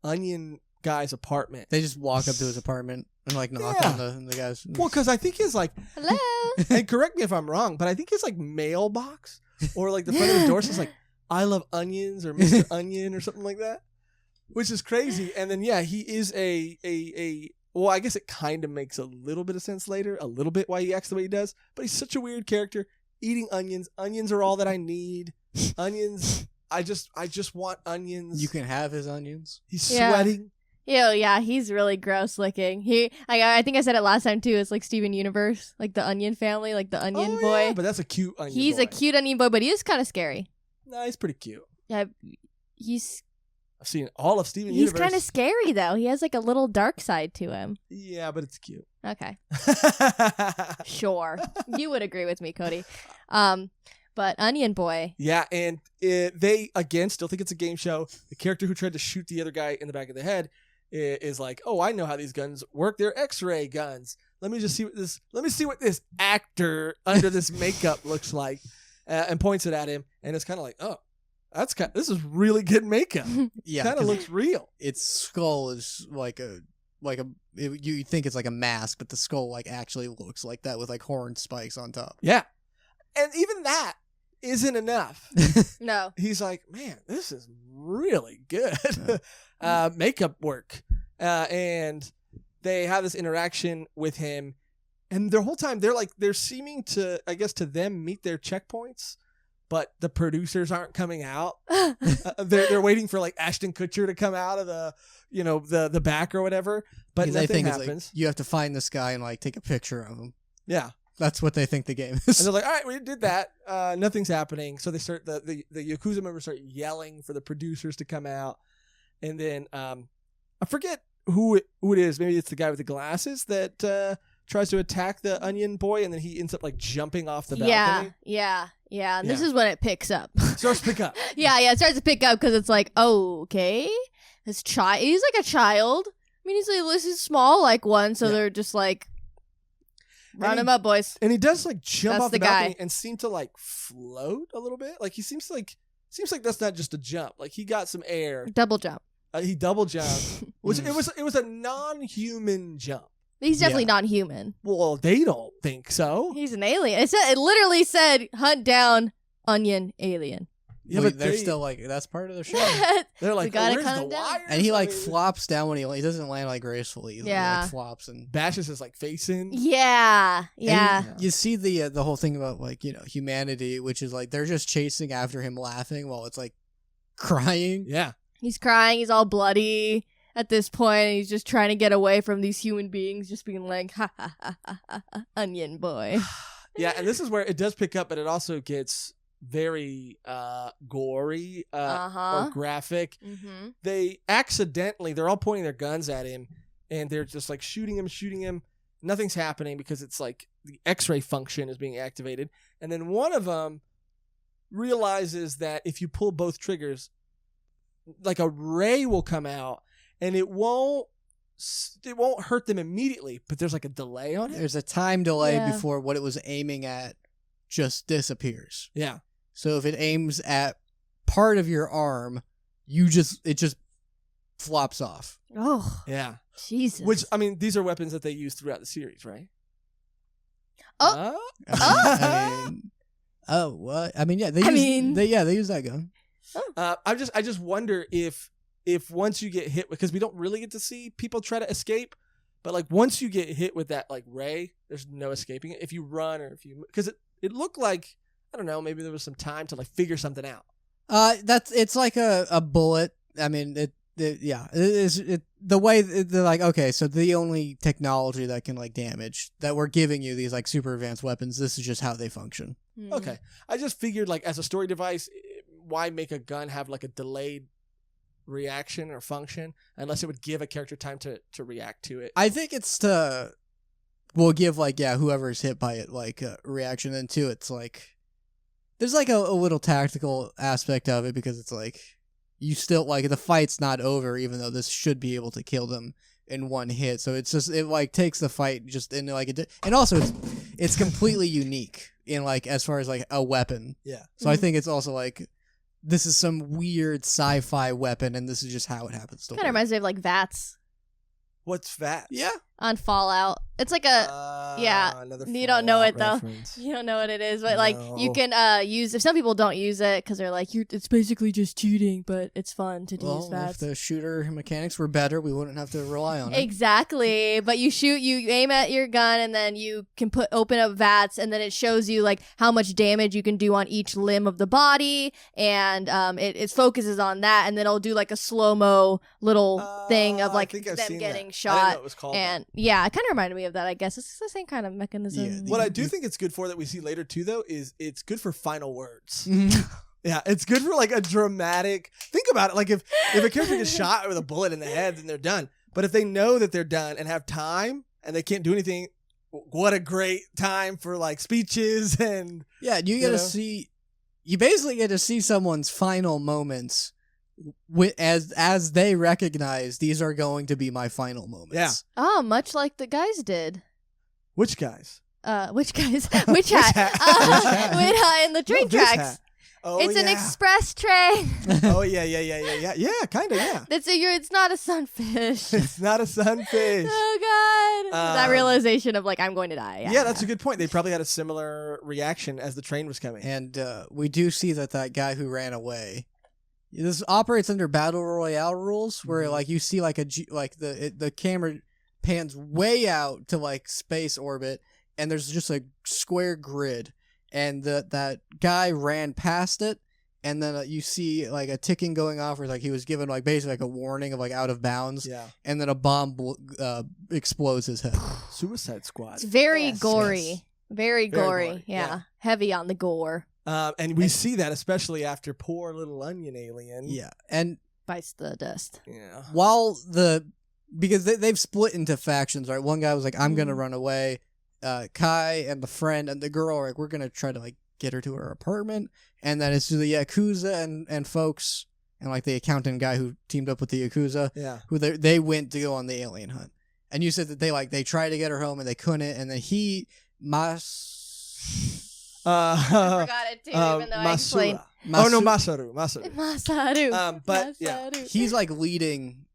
Onion Guy's apartment. They just walk up to his apartment and like knock on the guy's. Well, because I think his like, hello. And correct me if I'm wrong, but I think his like mailbox or like the front of his door says like, I love onions or Mr. Onion or something like that. Which is crazy. And then, he is well, I guess it kind of makes a little bit of sense later, a little bit why he acts the way he does. But he's such a weird character. Eating onions. Onions are all that I need. Onions. I just want onions. You can have his onions. He's sweating. Yeah, he's really gross looking. I think I said it last time too. It's like Steven Universe, like the Onion family, like the Onion boy. Yeah, but that's a cute onion boy. He's a cute onion boy, but he is kind of scary. No, he's pretty cute. Yeah, I've seen all of Steven He's Universe. kind of scary though. He has like a little dark side to him. Yeah, but it's cute. Okay. Sure. You would agree with me, Cody. But Onion Boy. Yeah, and they, again, still think it's a game show. The character who tried to shoot the other guy in the back of the head is like, oh, I know how these guns work. They're X-ray guns. Let me see what this actor under this makeup looks like, and points it at him. And it's kind of like, oh, this is really good makeup. Yeah, kind of looks real. Its skull is you think it's like a mask, but the skull like actually looks like that with like horn spikes on top. Yeah, and even that isn't enough. No. He's like, man, this is really good makeup work. And they have this interaction with him, and the whole time they're seeming to, I guess, to them meet their checkpoints, but the producers aren't coming out. They're waiting for like Ashton Kutcher to come out of the back or whatever, but nothing happens. Like, you have to find this guy and like take a picture of him. Yeah. That's what they think the game is. And they're like, all right, we did that. Nothing's happening. So they start the Yakuza members start yelling for the producers to come out. And then I forget who it is. Maybe it's the guy with the glasses that tries to attack the Onion Boy, and then he ends up like jumping off the balcony. Yeah. And this is when it picks up. Starts to pick up. Yeah, it starts to pick up because it's like, okay, he's like a child. I mean, he's small like one, so they're just like, run him up, boys. And he does like jump off the balcony guy. and seem to like float a little bit. Like he seems like that's not just a jump. Like he got some air. Double jump. He double jumped. Which it was a non-human jump. He's definitely not human. Well, they don't think so. He's an alien. It literally said hunt down Onion alien. Yeah, Well, but they're they- still like that's part of the show. They're like, gotta where's cut the him down. wires? And he like I mean, flops down when he doesn't land like gracefully. He Yeah. like flops and bashes his like face in. Yeah. Yeah. And you see the whole thing about like humanity, which is like they're just chasing after him, laughing while it's like crying. Yeah. He's crying. He's all bloody at this point. And he's just trying to get away from these human beings, just being like, ha ha ha ha, ha onion boy. Yeah, and this is where it does pick up, but it also gets very gory or graphic. Mm-hmm. They're all pointing their guns at him, and they're just like shooting him. Nothing's happening because it's like the X-ray function is being activated. And then one of them realizes that if you pull both triggers, like a ray will come out, and it won't hurt them immediately, but there's like a delay on it. There's a time delay Yeah. before what it was aiming at just disappears. Yeah. So if it aims at part of your arm, it just flops off. Oh, Yeah. Jesus. Which, I mean, these are weapons that they use throughout the series, right? Oh. I mean, oh, what? I mean, yeah. They use that gun. I just wonder if once you get hit, because we don't really get to see people try to escape, but like once you get hit with that like ray, there's no escaping it. If you run or because it looked like, I don't know, maybe there was some time to like figure something out. It's like a bullet. I mean, it is the way they're like, okay, so the only technology that can like damage that we're giving you these like super advanced weapons, this is just how they function. Mhm. Okay. I just figured like as a story device, why make a gun have like a delayed reaction or function unless it would give a character time to react to it. I think it's we'll give like whoever's hit by it like a reaction, and two, it's like there's like a little tactical aspect of it because it's like you still like the fight's not over even though this should be able to kill them in one hit. So it's just it like takes the fight just in like and also it's completely unique in like as far as like a weapon. Yeah. So I think it's also like this is some weird sci-fi weapon and this is just how it happens to Kind of work. reminds me of like VATS What's that? Yeah. on Fallout. It's like a yeah, Another you don't know Fallout it, though. reference. you don't know what it is, but like you No. can use. If some people don't use it because they're like, it's basically just cheating, but it's fun to use Well, if VATS. the shooter mechanics were better, we wouldn't have to rely on it. Exactly, but you shoot, you aim at your gun, and then you can open up VATS, and then it shows you like how much damage you can do on each limb of the body, and it focuses on that, and then it'll do like a slow-mo little thing of I like think I've them seen getting that. I didn't know shot, it was called and yeah, it kind of reminded me of that. I guess it's the same kind of mechanism. Yeah, What I do think it's good for that we see later too, though, is it's good for final words. Mhm. Yeah, it's good for like a dramatic. Think about it. Like if a character gets shot with a bullet in the head, then they're done. But if they know that they're done and have time and they can't do anything, what a great time for like speeches and Yeah, you get to know? see. You basically get to see someone's final moments, as they recognize these are going to be my final moments. Yeah. Oh, much like the guys did. which guys? Which guys? Which hat? hat? Which hat? In the train No, this tracks. hat. Oh, It's an yeah. express train. Oh yeah, kind of yeah. It's not a sunfish. It's not a sunfish. Oh God! That Um, realization of like I'm going to die. Yeah, that's a good point. They probably had a similar reaction as the train was coming. And we do see that guy who ran away. This operates under battle royale rules, where Mhm. like you see like the camera pans way out to like space orbit, and there's just a square grid, and that guy ran past it, and then you see like a ticking going off, where like he was given like basically like a warning of like out of bounds, Yeah. and then a bomb explodes his head. Suicide Squad. It's very Yes, gory. yes. Very gory. gory, Yeah. yeah. Heavy on the gore. And we see that especially after poor little onion alien. Yeah, and Bites the dust. Yeah. while because they've split into factions, right? One guy was like, I'm gonna Mhm. run away. Kai and the friend and the girl are like, we're gonna try to like get her to her apartment, and then it's the Yakuza and folks and like the accountant guy who teamed up with the Yakuza, Yeah. who they went to go on the alien hunt. And you said that they tried to get her home and they couldn't, and then I forgot it too, even though I explained. Oh no, Masaru. Masaru. But yeah, Masaru. He's like leading,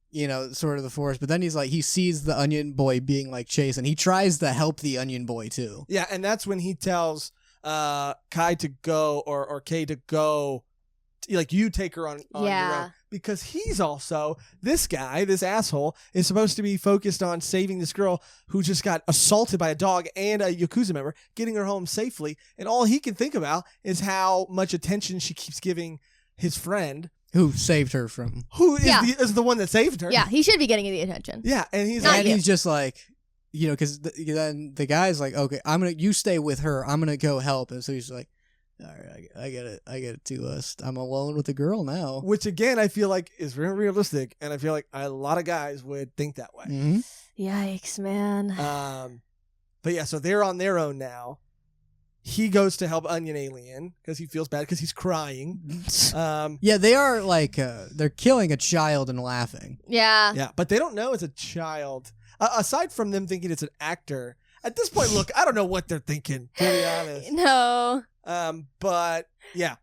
sort of the force, but then he sees the onion boy being like chased, and he tries to help the onion boy too. yeah, and that's when he tells Kai to go or Kay to go like you take her on your own. Because he's also, this guy, this asshole, is supposed to be focused on saving this girl who just got assaulted by a dog and a Yakuza member, getting her home safely. And all he can think about is how much attention she keeps giving his friend. Who saved her from... Who is the one that saved her. Yeah, he should be getting the attention. Yeah, and he's he's just like, because then the guy's like, okay, you stay with her. I'm going to go help. And so he's like, all right, I get it too. I'm alone with the girl now. Which again, I feel like is very realistic, and I feel like a lot of guys would think that way. Mm-hmm. Yikes, man. But yeah, so they're on their own now. He goes to help Onion Alien because he feels bad because he's crying. Yeah, they are like they're killing a child and laughing. Yeah. Yeah, but they don't know it's a child. Aside from them thinking it's an actor, at this point, look, I don't know what they're thinking. To be honest. No. But yeah.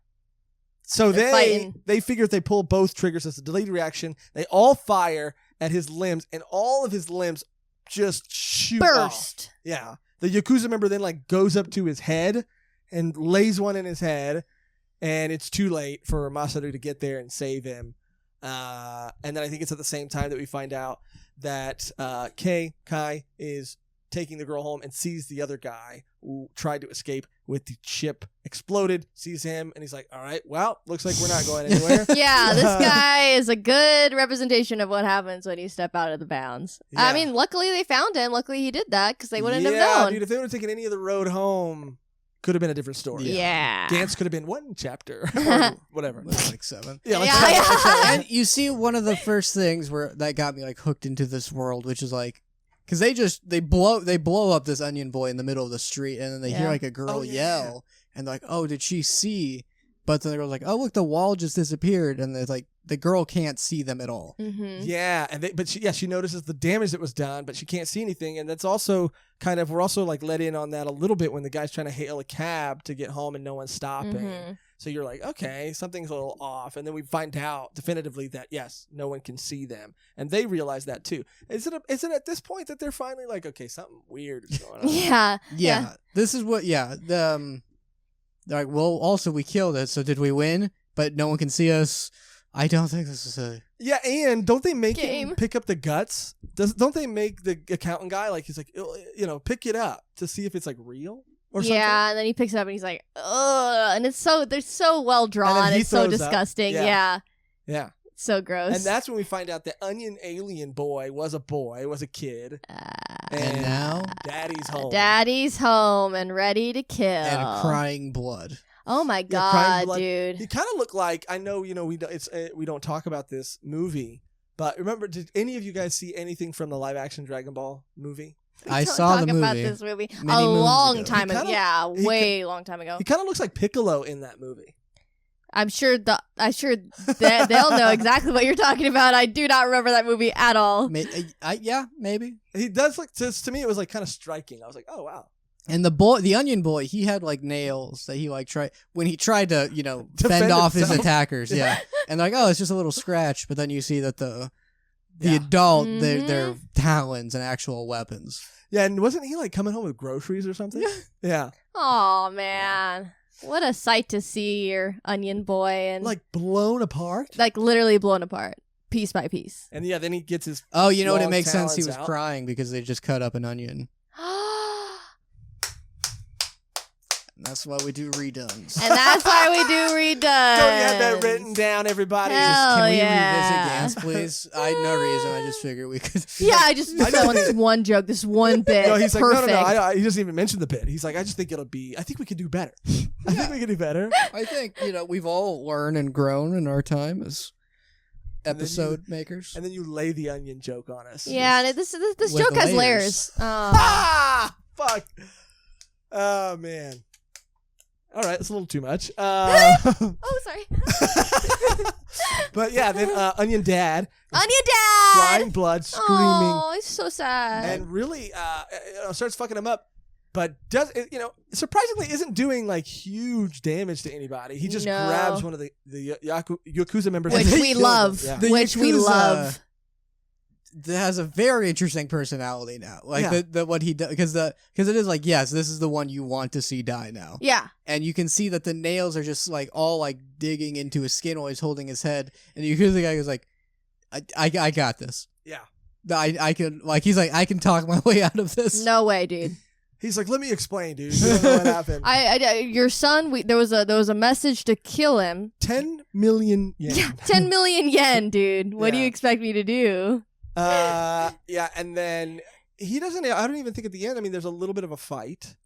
So they figure if they pull both triggers, it's a delayed reaction. They all fire at his limbs, and all of his limbs just shoot burst. Off. Yeah. The Yakuza member then like goes up to his head and lays one in his head, and it's too late for Masaru to get there and save him. And then I think it's at the same time that we find out that Kai is taking the girl home and sees the other guy who tried to escape with the chip exploded, sees him, and he's like, all right, well, looks like we're not going anywhere. Yeah, this guy is a good representation of what happens when you step out of the bounds. Yeah. I mean, luckily they found him. Luckily he did that because they wouldn't have known. Dude, if they would have taken any of the road home, could have been a different story. Yeah. Gantz could have been one chapter or whatever. Like 7. Yeah, like Yeah. 7. And you see one of the first things where that got me like hooked into this world, which is like, because they blow up this onion boy in the middle of the street, and then they hear like a girl yell, and they're like, oh, did she see? But then they were like, oh, look, the wall just disappeared, and they're like, the girl can't see them at all. Mm-hmm. Yeah, but she notices the damage that was done, but she can't see anything, and that's also kind of, we're also like let in on that a little bit when the guy's trying to hail a cab to get home and no one's stopping. Mm-hmm. So you're like, okay, something's a little off, and then we find out definitively that yes, no one can see them, and they realize that too. Is it at this point that they're finally like, okay, something weird is going on? Yeah. This is what. Yeah. They're like, well, also we killed it, so did we win? But no one can see us. I don't think this is a... Yeah, and don't they make Game. him pick up the guts? Don't they make the accountant guy, like, he's like, pick it up to see if it's, like, real or something? Yeah, and then he picks it up and he's like, ugh. And they're so well drawn. It's so disgusting. Yeah. It's so gross. And that's when we find out that Onion Alien Boy was a kid. And now? Daddy's home. Daddy's home and ready to kill. And crying blood. Oh my Crying god, blood. dude! He kind of looked like, I know, we don't talk about this movie, but remember, did any of you guys see anything from the live action Dragon Ball movie? I saw the movie. About this movie many a moons long ago. time ago. Yeah, way long time ago. He kind of looks like Piccolo in that movie. I'm sure they'll know exactly what you're talking about. I do not remember that movie at all. Yeah, maybe. He does look. To me, it was like kind of striking. I was like, oh wow. And the onion boy, he had like nails that he like tried to, fend off his attackers. Yeah. And like, oh, it's just a little scratch. But then you see that the adult, they're talons and actual weapons. Yeah. And wasn't he like coming home with groceries or something? Yeah. Oh man. What a sight to see your onion boy and like blown apart. Like literally blown apart. Piece by piece. And yeah, then he gets his what? It makes sense he was out. crying because they just cut up an onion. That's why we do redones. And that's why we do redones. Tony had that written down, everybody. Hell Can we yeah. revisit Gantz, please? No reason. I just figured we could. Yeah, I just want this one joke, this one bit. No, he's like, perfect. no. He doesn't even mention the bit. He's like, I think we could do better. I think we could do better. I think, we've all learned and grown in our time as episode makers. And then you lay the onion joke on us. Yeah, and this joke has layers. Fuck. Oh, man. All right, it's a little too much. Oh, sorry. But yeah, then Onion Dad. Crying blood, screaming. Oh, he's so sad. And really starts fucking him up. But surprisingly isn't doing like huge damage to anybody. He just grabs one of the Yakuza members. Which we love. Yeah. Which we love. has a very interesting personality now. Like the what he does, because it is like, yes, this is the one you want to see die now. Yeah. And you can see that the nails are just like all like digging into his skin while he's holding his head, and you hear the guy goes like, I got this. Yeah. I can, like, he's like, I can talk my way out of this. No way, dude. He's like, let me explain, dude. You don't know what happened. Your son. There was a message to kill him. 10 million yen. Yeah, 10 million yen, dude. What do Yeah. you expect me to do? Yeah, and then he doesn't. I don't even think at the end. I mean, there's a little bit of a fight.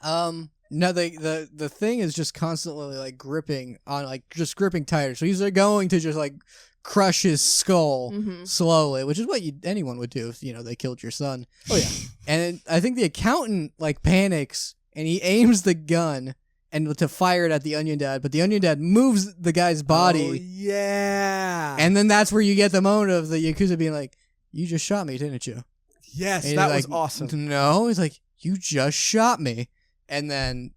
No, the thing is just constantly like gripping tighter. So he's like, going to just like crush his skull slowly, which is what anyone would do if they killed your son. Oh yeah. And I think the accountant like panics and he aims the gun and to fire it at the Onion Dad, but the Onion Dad moves the guy's body. Oh yeah. And then that's where you get the moment of the Yakuza being like, "You just shot me, didn't you?" Yes, And that he's was like, awesome. No, he's like, "You just shot me," and then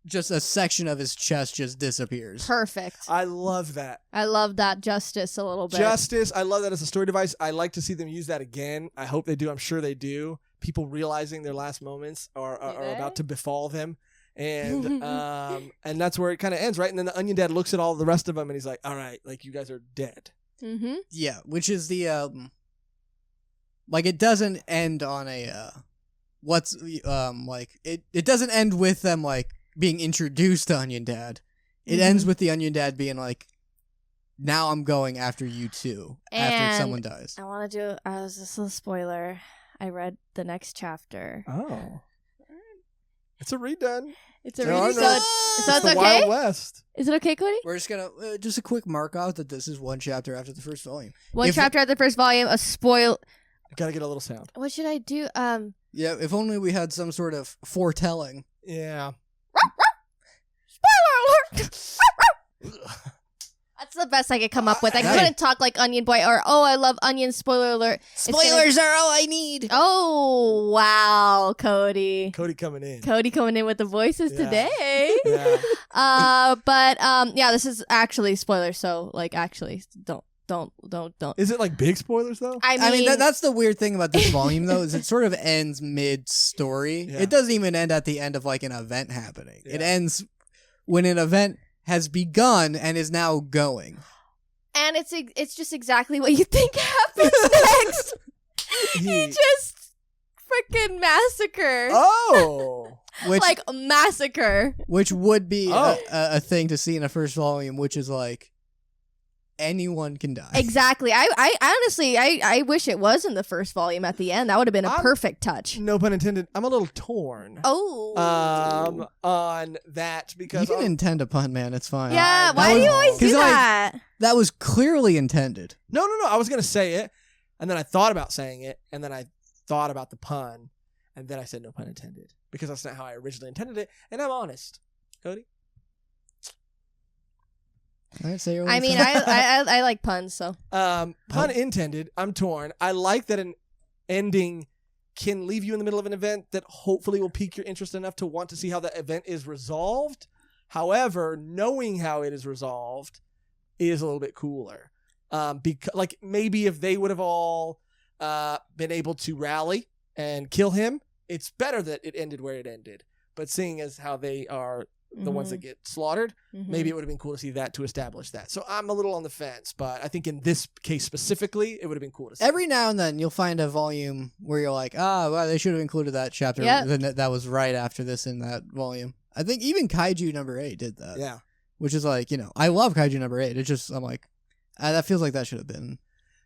just a section of his chest just disappears. Perfect. I love that. I love that justice a little bit. Justice. I love that as a story device. I like to see them use that again. I hope they do. I'm sure they do. People realizing their last moments are about to befall them. And and that's where it kind of ends, right? And then the Onion Dad looks at all the rest of them and he's like, all right, like, you guys are dead. Mm-hmm. Yeah, which is the like, it doesn't end on a like it doesn't end with them like being introduced to Onion Dad. It ends with the Onion Dad being like, now I'm going after you too, after someone dies. I want to do this is a spoiler. I read the next chapter. Oh. It's a redone. It's a No, reading, no. so it's the okay? Wild West. Is it okay, Cody? We're just gonna just a quick mark out that this is one chapter after the first volume. One chapter at the first volume, a spoil. Gotta get a little sound. What should I do? Yeah, if only we had some sort of foretelling. Yeah. Spoiler alert! That's the best I could come up with. I couldn't talk like Onion Boy or, oh, I love Onion, spoiler alert. Spoilers are all I need. Oh, wow, Cody. Cody coming in. Cody coming in with the voices today. Yeah. But yeah, this is actually spoilers, so like actually don't. Is it like big spoilers though? I mean that's the weird thing about this volume though, is it sort of ends mid-story. Yeah. It doesn't even end at the end of like an event happening. Yeah. It ends when an event has begun and is now going. And it's just exactly what you think happens next. He just freaking massacre. Oh. Which massacre. Which would be a thing to see in a first volume, which is like anyone can die. Exactly. I honestly I wish it was in the first volume at the end. That would have been a perfect touch. No pun intended. I'm a little torn. Oh. On that because you can intend a pun, man. It's fine. Yeah. Why do you always do that? That was clearly intended. No. I was gonna say it, and then I thought about saying it, and then I thought about the pun, and then I said no pun intended because that's not how I originally intended it, and I'm honest. Cody. I mean, I like puns, so. Pun intended. I'm torn. I like that an ending can leave you in the middle of an event that hopefully will pique your interest enough to want to see how the event is resolved. However, knowing how it is resolved is a little bit cooler. Because, like, maybe if they would have all been able to rally and kill him, it's better that it ended where it ended. But seeing as how they are the ones that get slaughtered, maybe it would have been cool to see that to establish that. So I'm a little on the fence, but I think in this case specifically, it would have been cool to see. Every now and then you'll find a volume where you're like, well, they should have included that chapter that was right after this in that volume. I think even Kaiju number 8 did that. Yeah. Which is like, I love Kaiju number 8. It's just, I'm like, that feels like that should have been.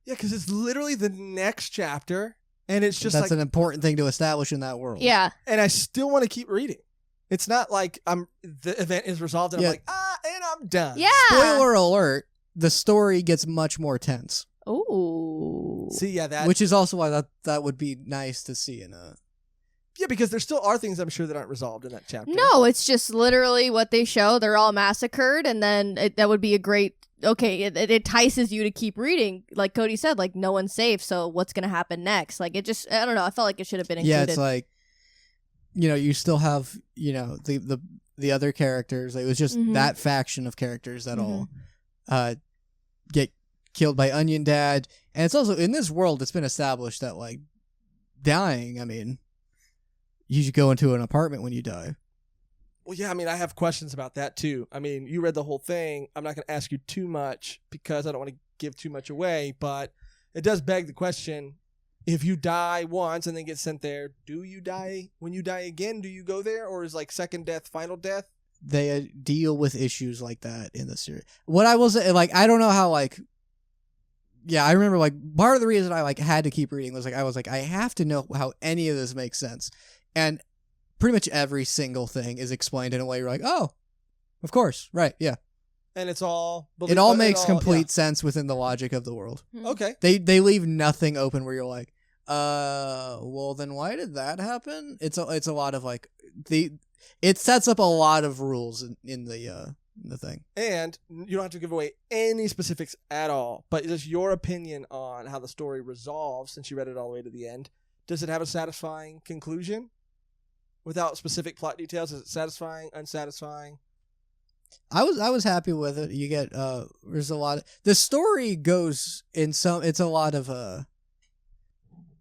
Yeah, because it's literally the next chapter, and it's just that's an important thing to establish in that world. Yeah. And I still want to keep reading. It's not like the event is resolved and I'm like, and I'm done. Yeah. Spoiler alert, the story gets much more tense. Ooh. See, yeah, that. Which is also why that would be nice to see in a... Yeah, because there still are things I'm sure that aren't resolved in that chapter. No, it's just literally what they show. They're all massacred, and then that would be a great... Okay, it entices you to keep reading. Like Cody said, like, no one's safe, so what's going to happen next? Like, it just... I don't know. I felt like it should have been included. Yeah, it's like... you still have, the other characters. It was just that faction of characters that all get killed by Onion Dad. And it's also, in this world, it's been established that, like, dying, I mean, you should go into an apartment when you die. Well, yeah, I mean, I have questions about that, too. I mean, you read the whole thing. I'm not going to ask you too much because I don't want to give too much away, but it does beg the question, if you die once and then get sent there, do you die? When you die again, do you go there? Or is, like, second death, final death? They deal with issues like that in the series. What I will say, like, I don't know how, like, yeah, I remember, like, part of the reason I, like, had to keep reading was, like, I have to know how any of this makes sense. And pretty much every single thing is explained in a way you're like, oh, of course, right, yeah. And it's all... It all makes complete sense within the logic of the world. Okay. They leave nothing open where you're like, well, then why did that happen? It's a lot of, like, it sets up a lot of rules in the thing. And you don't have to give away any specifics at all, but just your opinion on how the story resolves, since you read it all the way to the end. Does it have a satisfying conclusion? Without specific plot details, is it satisfying, unsatisfying? I was happy with it. You get there's a lot of, the story goes in some, it's a lot of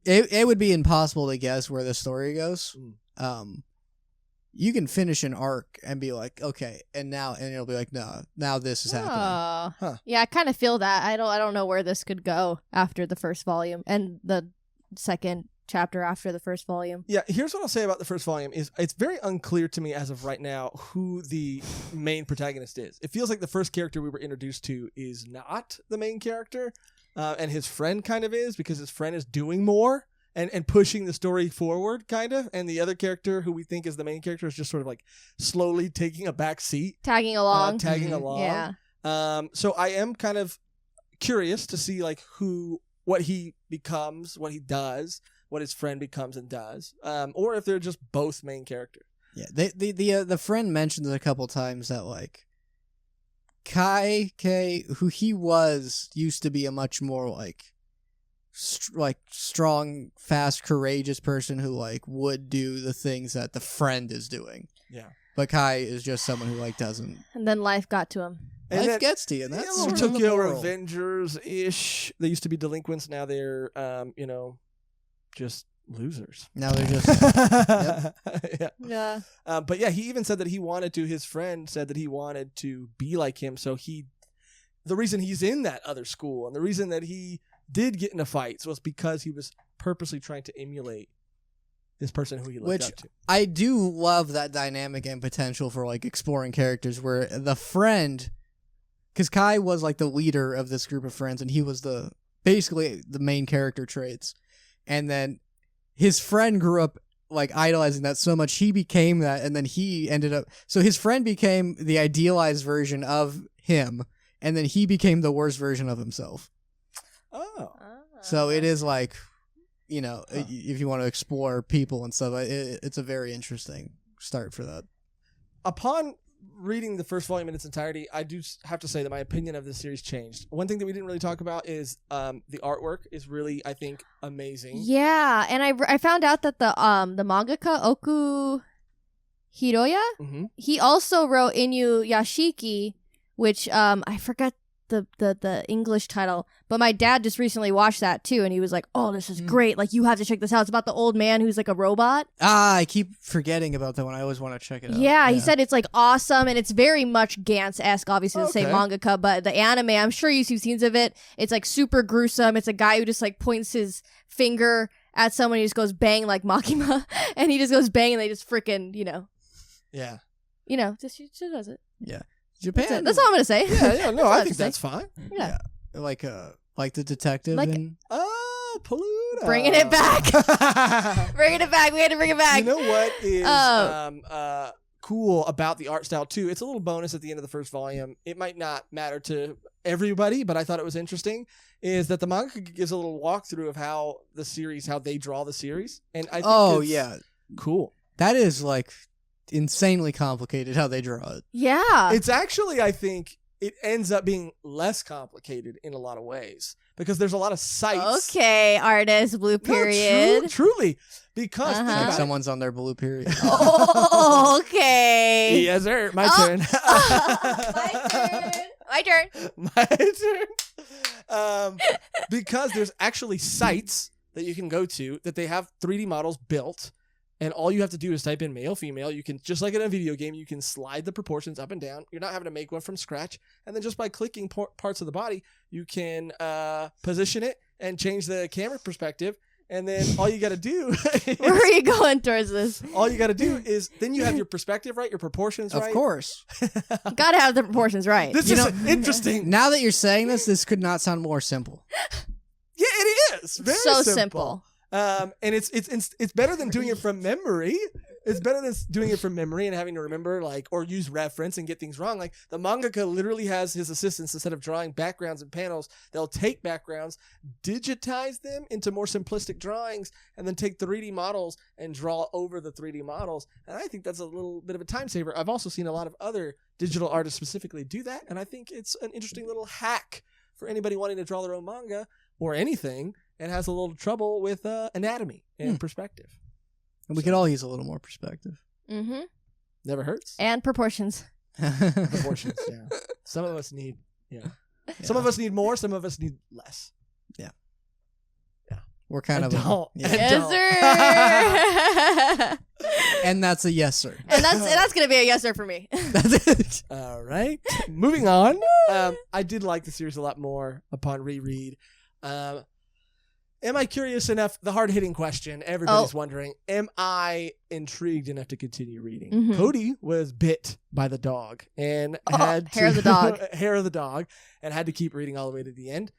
it would be impossible to guess where the story goes. You can finish an arc and be like, okay, and it'll be like, no, now this is happening. Huh. Yeah, I kind of feel that. I don't know where this could go after the first volume and the second chapter after the first volume. Yeah, here's what I'll say about the first volume is it's very unclear to me as of right now who the main protagonist is. It feels like the first character we were introduced to is not the main character, and his friend kind of is, because his friend is doing more and pushing the story forward, kind of, and the other character who we think is the main character is just sort of like slowly taking a back seat. Tagging along. Yeah. So I am kind of curious to see like what he becomes, what he does, what his friend becomes and does, or if they're just both main characters. Yeah, the friend mentions a couple times that like Kai, who he was, used to be a much more like strong, fast, courageous person who like would do the things that the friend is doing. Yeah, but Kai is just someone who like doesn't. And then life got to him. Life gets to you, and that's Tokyo Revengers-ish. They used to be delinquents, now they're just losers. Now they're just Yeah. But yeah, he even said that his friend said that he wanted to be like him. So the reason he's in that other school and the reason that he did get into fights was because he was purposely trying to emulate this person who he looked up to. I do love that dynamic and potential for like exploring characters where the friend, because Kai was like the leader of this group of friends and he was basically the main character traits. And then his friend grew up like idolizing that so much he became that, and then he ended up, so his friend became the idealized version of him, and then he became the worst version of himself. Oh. So it is like, if you want to explore people and stuff, it's a very interesting start for that. Upon reading the first volume in its entirety, I do have to say that my opinion of this series changed. One thing that we didn't really talk about is the artwork is really, I think, amazing. Yeah, and I found out that the mangaka Oku Hiroya, he also wrote Inuyashiki, which I forgot the English title, but my dad just recently watched that too, and he was like, "Oh, this is great! Like, you have to check this out. It's about the old man who's like a robot." I keep forgetting about that one. I always want to check it out. Yeah, he said it's like awesome, and it's very much Gantz-esque, obviously the same mangaka, but the anime, I'm sure you've seen scenes of it. It's like super gruesome. It's a guy who just like points his finger at someone, he just goes bang like Makima, and he just goes bang, and they just freaking, Yeah. Just she does it. Yeah. Japan. That's all I'm gonna say. Yeah, no, I think that's fine. Yeah. Like the detective and Palooda. Bringing it back. Bringing it back. We had to bring it back. You know what is cool about the art style too? It's a little bonus at the end of the first volume. It might not matter to everybody, but I thought it was interesting. Is that the manga gives a little walkthrough of how they draw the series, and I think cool. That is like insanely complicated how they draw it. Yeah. It's actually, I think, it ends up being less complicated in a lot of ways because there's a lot of sites. Okay, artist, blue period. No, truly. Because think about someone's on their blue period. Oh, okay. Yes, sir. My turn. My turn. My turn. Because there's actually sites that you can go to that they have 3D models built, and all you have to do is type in male, female. You can, just like in a video game, you can slide the proportions up and down. You're not having to make one from scratch. And then just by clicking parts of the body, you can position it and change the camera perspective. And then all you got to do Where are you going towards this? all you got to do is then you have your perspective right, your proportions right. Of course. Gotta have the proportions right. This is interesting. Now that you're saying this could not sound more simple. Yeah, it is. Very so simple. simple. And it's better than doing it from memory. It's better than doing it from memory and having to remember, like, or use reference and get things wrong. Like, the mangaka literally has his assistants, instead of drawing backgrounds and panels, they'll take backgrounds, digitize them into more simplistic drawings, and then take 3D models and draw over the 3D models. And I think that's a little bit of a time saver. I've also seen a lot of other digital artists specifically do that, and I think it's an interesting little hack for anybody wanting to draw their own manga or anything and has a little trouble with anatomy and perspective. And we could all use a little more perspective. Mm-hmm. Never hurts. And proportions. Proportions, yeah. Some of us need, Some of us need more, some of us need less. Yeah. Yeah. We're kind of... Don't. Yes, sir. And that's a yes, sir. And that's going to be a yes, sir, for me. That's it. All right. Moving on. I did like the series a lot more upon reread. Am I curious enough? The hard-hitting question. Everybody's wondering, am I intrigued enough to continue reading? Mm-hmm. Cody was bit by the dog and had hair of the dog. hair of the dog, and had to keep reading all the way to the end.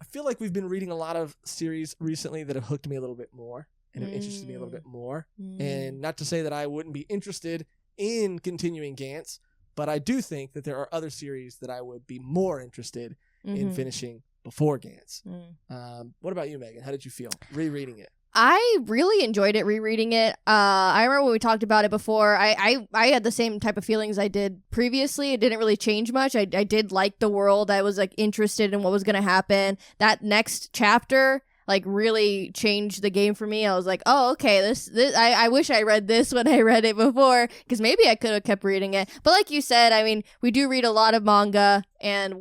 I feel like we've been reading a lot of series recently that have hooked me a little bit more and have interested me a little bit more. And not to say that I wouldn't be interested in continuing Gantz, but I do think that there are other series that I would be more interested in finishing before Gantz. What about you, Megan? How did you feel rereading it? I really enjoyed it, rereading it. I remember when we talked about it before, I had the same type of feelings I did previously. It didn't really change much. I did like the world. I was like interested in what was going to happen. That next chapter like really changed the game for me. I was like, oh, okay, this I wish I read this when I read it before, because maybe I could have kept reading it. But like you said, I mean, we do read a lot of manga, and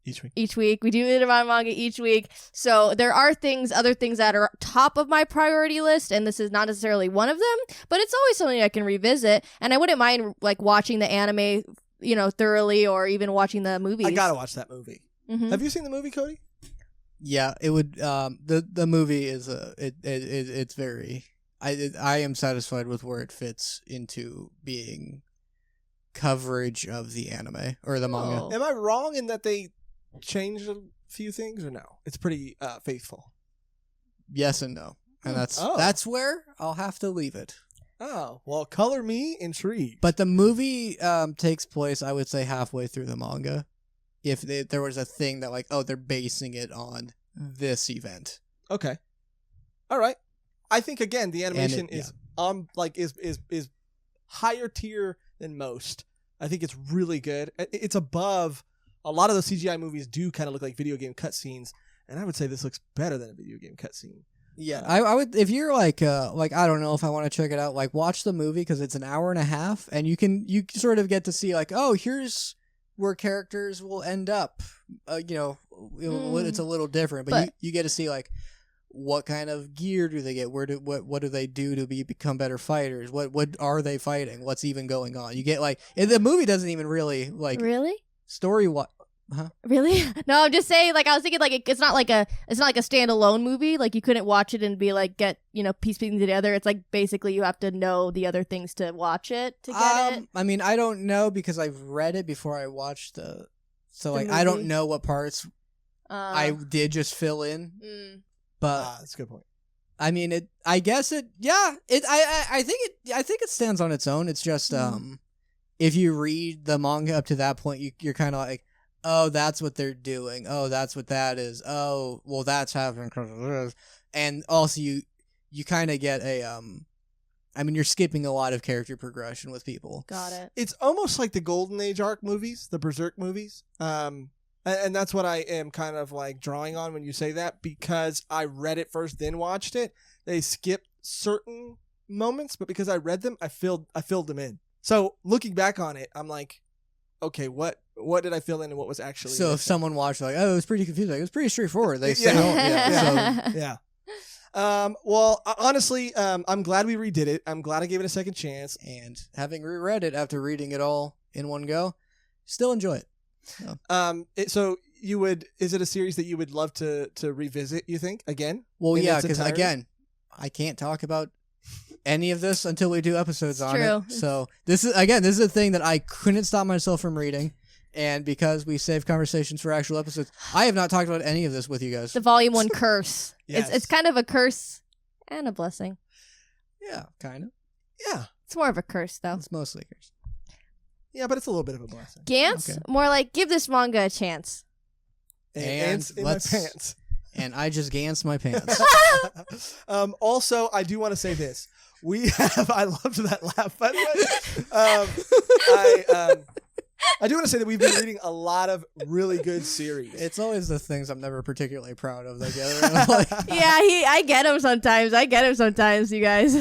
each week. We do read about manga each week. So there are other things that are top of my priority list, and this is not necessarily one of them, but it's always something I can revisit. And I wouldn't mind like watching the anime, thoroughly, or even watching the movies. I gotta watch that movie. Mm-hmm. Have you seen the movie, Cody? Yeah, it would. The movie is it's very. I am satisfied with where it fits into being coverage of the anime or the manga. Oh. Am I wrong in that they changed a few things, or no? It's pretty faithful. Yes and no, and that's where I'll have to leave it. Oh, well, color me intrigued. But the movie takes place, I would say, halfway through the manga. If there was a thing that like, oh, they're basing it on this event. Okay, all right. I think again the animation is higher tier than most. I think it's really good. It's above. A lot of the CGI movies do kind of look like video game cutscenes, and I would say this looks better than a video game cutscene. Yeah, I would. If you're like I don't know if I want to check it out. Like, watch the movie because it's an hour and a half, and you sort of get to see like, oh, here's where characters will end up. It's a little different, but you get to see like what kind of gear do they get? What do they do to become better fighters? What are they fighting? What's even going on? You get like the movie doesn't even really like story what. Huh? Really? No, I'm just saying. Like, I was thinking, like, it's not like a standalone movie. Like, you couldn't watch it and be like, piece things together. It's like basically you have to know the other things to watch it to get it. I mean, I don't know because I've read it before I watched the movie. I don't know what parts I did just fill in. But that's a good point. I mean, I guess it. Yeah, I think it stands on its own. It's just if you read the manga up to that point, you're kind of like, oh, that's what they're doing. Oh, that's what that is. Oh, well, that's happening. And also, you kind of get a you're skipping a lot of character progression with people. Got it. It's almost like the Golden Age arc movies, the Berserk movies. And that's what I am kind of like drawing on when you say that, because I read it first, then watched it. They skipped certain moments, but because I read them, I filled them in. So looking back on it, I'm like, okay, what did I fill in and what was actually So if missing? someone watched like, oh, it was pretty confusing. It was pretty straightforward. They say, Yeah. So Yeah. Well, honestly, I'm glad we redid it. I'm glad I gave it a second chance. and having reread it after reading it all in one go, still enjoy it. So you would? Is it a series that you would love to revisit? You think again? Well, In yeah, its because entirety? again, I can't talk about any of this until we do episodes on true. it. So this is a thing that I couldn't stop myself from reading. And because we save conversations for actual episodes, I have not talked about any of this with you guys. The volume 1 curse. Yes. It's kind of a curse and a blessing. Yeah, kind of. Yeah. It's more of a curse, though. It's mostly yours. Yeah, but it's a little bit of a blessing. Gantz, Okay. more like give this manga a chance. And in my let's- pants. And I just ganced my pants. Also, I do want to say this. We have. I loved that laugh. By the way, I do want to say that we've been reading a lot of really good series. It's always the things I'm never particularly proud of that get like, Yeah, I get him sometimes, you guys.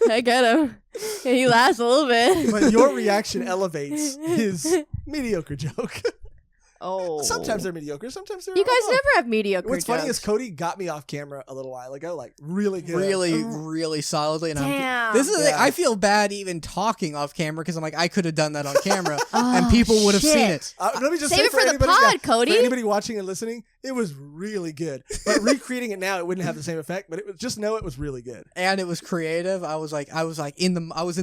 I get him. He laughs a little bit. But your reaction elevates his mediocre joke. Oh. Sometimes they're mediocre. Sometimes they're. You guys above. never have mediocre What's funny is jokes. Cody got me off camera a little while ago, like really good. really solidly. And Damn. this is the thing, Yeah. I feel bad even talking off camera because I'm like, I could have done that on camera Oh, and people would have shit. seen it. Let me just Save say it for the anybody, pod, Cody. For anybody watching and listening, it was really good. But recreating it now, it wouldn't have the same effect. But it was, just know it was really good. And it was creative. I was in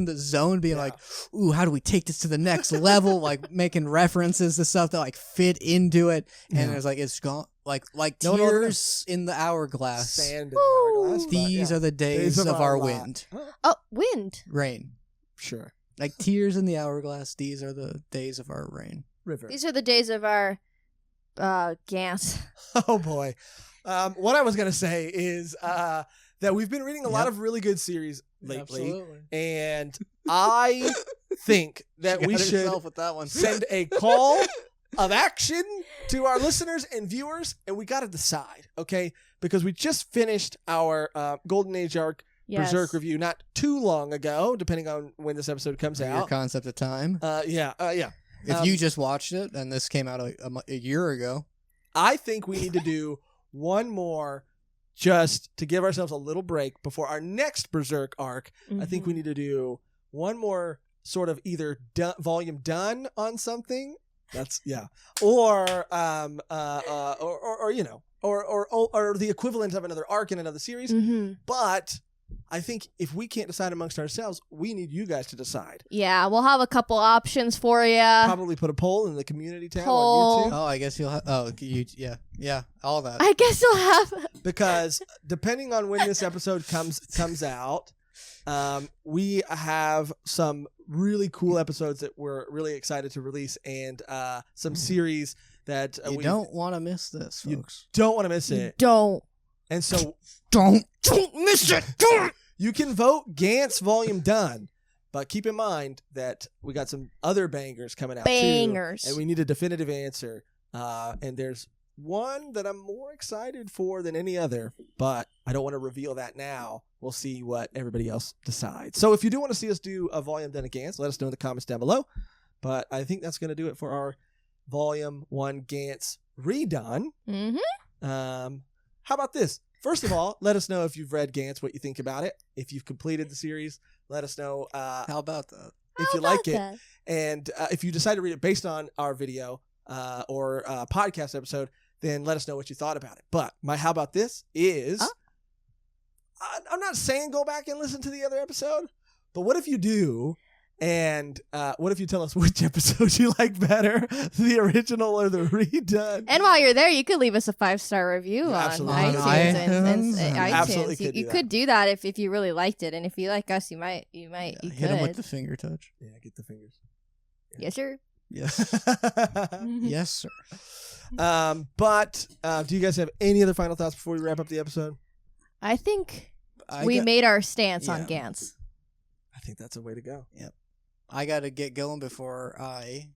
the zone being like, ooh, how do we take this to the next level? Like making references to stuff that like fit into it. And Yeah. it was like, it's gone like No one will tears in the hourglass. Sand in the hourglass. but These yeah. are the days of our lot. wind. Oh, wind. Rain. Sure. Like tears in the hourglass. These are the days of our rain. River. These are the days of our Gantz. Oh boy. What I was gonna say is that we've been reading a lot of really good series lately, Absolutely. and I think that She we got should herself with that one. send a call of action to our listeners and viewers, and we got to decide, okay? Because we just finished our Golden Age arc Yes. Berserk review not too long ago, depending on when this episode comes Your out. concept of time. Yeah. If you just watched it and this came out a year ago, I think we need to do one more just to give ourselves a little break before our next Berserk arc. I think we need to do one more sort of either volume done on something. That's or you know, or the equivalent of another arc in another series. Mm-hmm. But I think if we can't decide amongst ourselves, we need you guys to decide. Yeah, we'll have a couple options for you. Probably put a poll in the community tab Poll. on YouTube. oh, I guess you'll have. Oh, yeah, all that. I guess you'll have. Because depending on when this episode comes out, we have some really cool episodes that we're really excited to release, and some series that you we don't want to miss this, You folks. don't want to miss it. Don't. And so Don't miss it. Don't. you can vote Gantz Volume Done, but keep in mind that we got some other bangers coming out Bangers. too, and we need a definitive answer. And there's one that I'm more excited for than any other, but I don't want to reveal that now. We'll see what everybody else decides. So if you do want to see us do a Volume Done Gantz, let us know in the comments down below. But I think that's going to do it for our Volume 1 Gantz redone. Mm-hmm. How about this? First of all, let us know if you've read Gantz, what you think about it. If you've completed the series, let us know How about that? if you like it. And if you decide to read it based on our video or podcast episode, then let us know what you thought about it. But my how about this is, I'm not saying go back and listen to the other episode, but what if you do? And what if you tell us which episode you like better, the original or the redone? And while you're there, you could leave us a 5-star review on Absolutely. iTunes. On And iTunes. iTunes. Absolutely could do You that. could do that if you really liked it, and if you like us, you Hit could. him with the finger touch. Yeah, get the fingers. Yes, sir. Yes. Yes, sir. But do you guys have any other final thoughts before we wrap up the episode? I think I we got- made our stance on Yeah. Gantz. I think that's a way to go. I got to get going before I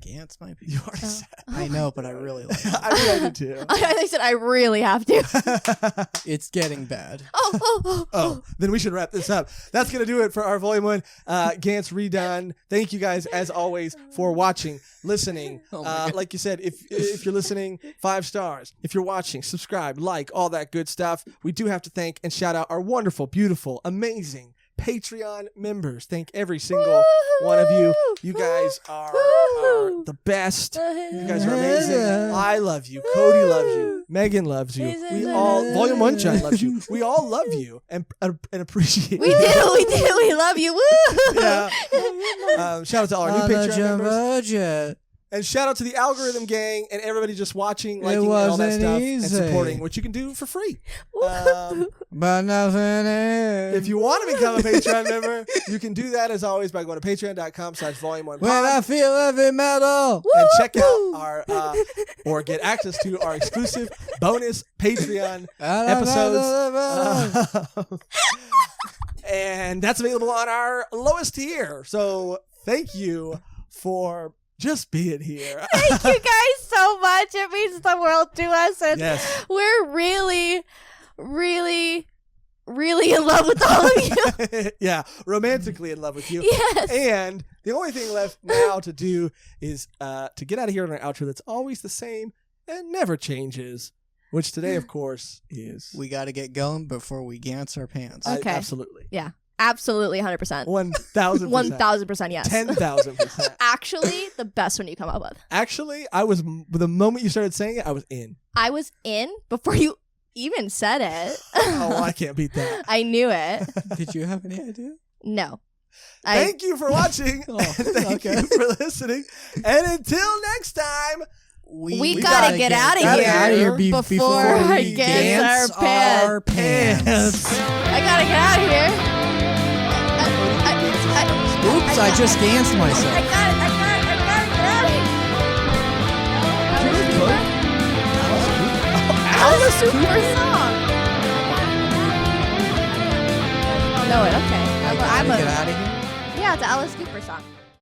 Gantz might be. You already said. I know, but I really like it. I really do too. They said I really have to. It's getting bad. Oh, then we should wrap this up. That's going to do it for our Volume 1 Gantz redone. Thank you guys, as always, for watching, listening. Oh my God. Like you said, if you're listening, 5 stars. If you're watching, subscribe, like, all that good stuff. We do have to thank and shout out our wonderful, beautiful, amazing Patreon members. Thank every single one of you. You guys are the best. You guys are amazing. I love you. Cody loves you. Megan loves you. We all, Volume 1 John loves you. We all love you and appreciate you. We do. We love you. Woo! Yeah. Shout out to all our new Patreon members. And shout out to the Algorithm Gang and everybody just watching, liking, and all that stuff, and supporting, which you can do for free. But nothing is. If you want to become a Patreon member, you can do that, as always, by going to patreon.com/volume1pod. When I feel heavy metal. And check out our, or get access to our exclusive bonus Patreon episodes. And that's available on our lowest tier. So thank you for just being here. Thank you guys so much. It means the world to us. And Yes. we're really, really, really in love with all of you. Yeah, romantically in love with you. Yes. And the only thing left now to do is to get out of here on our outro that's always the same and never changes, which today, of course, is... We got to get going before we Gantz our pants. Okay. Absolutely. Yeah. Absolutely 100%. 1,000%. 1,000% yes. 10,000%. Actually, the best one you come up with. Actually, the moment you started saying it, I was in. I was in before you even said it. Oh, I can't beat that. I knew it. Did you have any idea? No. Thank you for watching. Oh, and thank you for listening. And until next time, we gotta get out of here before I Gantz our pants. I gotta get out of here. Oops, I just Gantzed myself. I gotta get out of here. Alice Cooper song. Oh, know it. Okay. Get out of here. Yeah, it's an Alice Cooper song.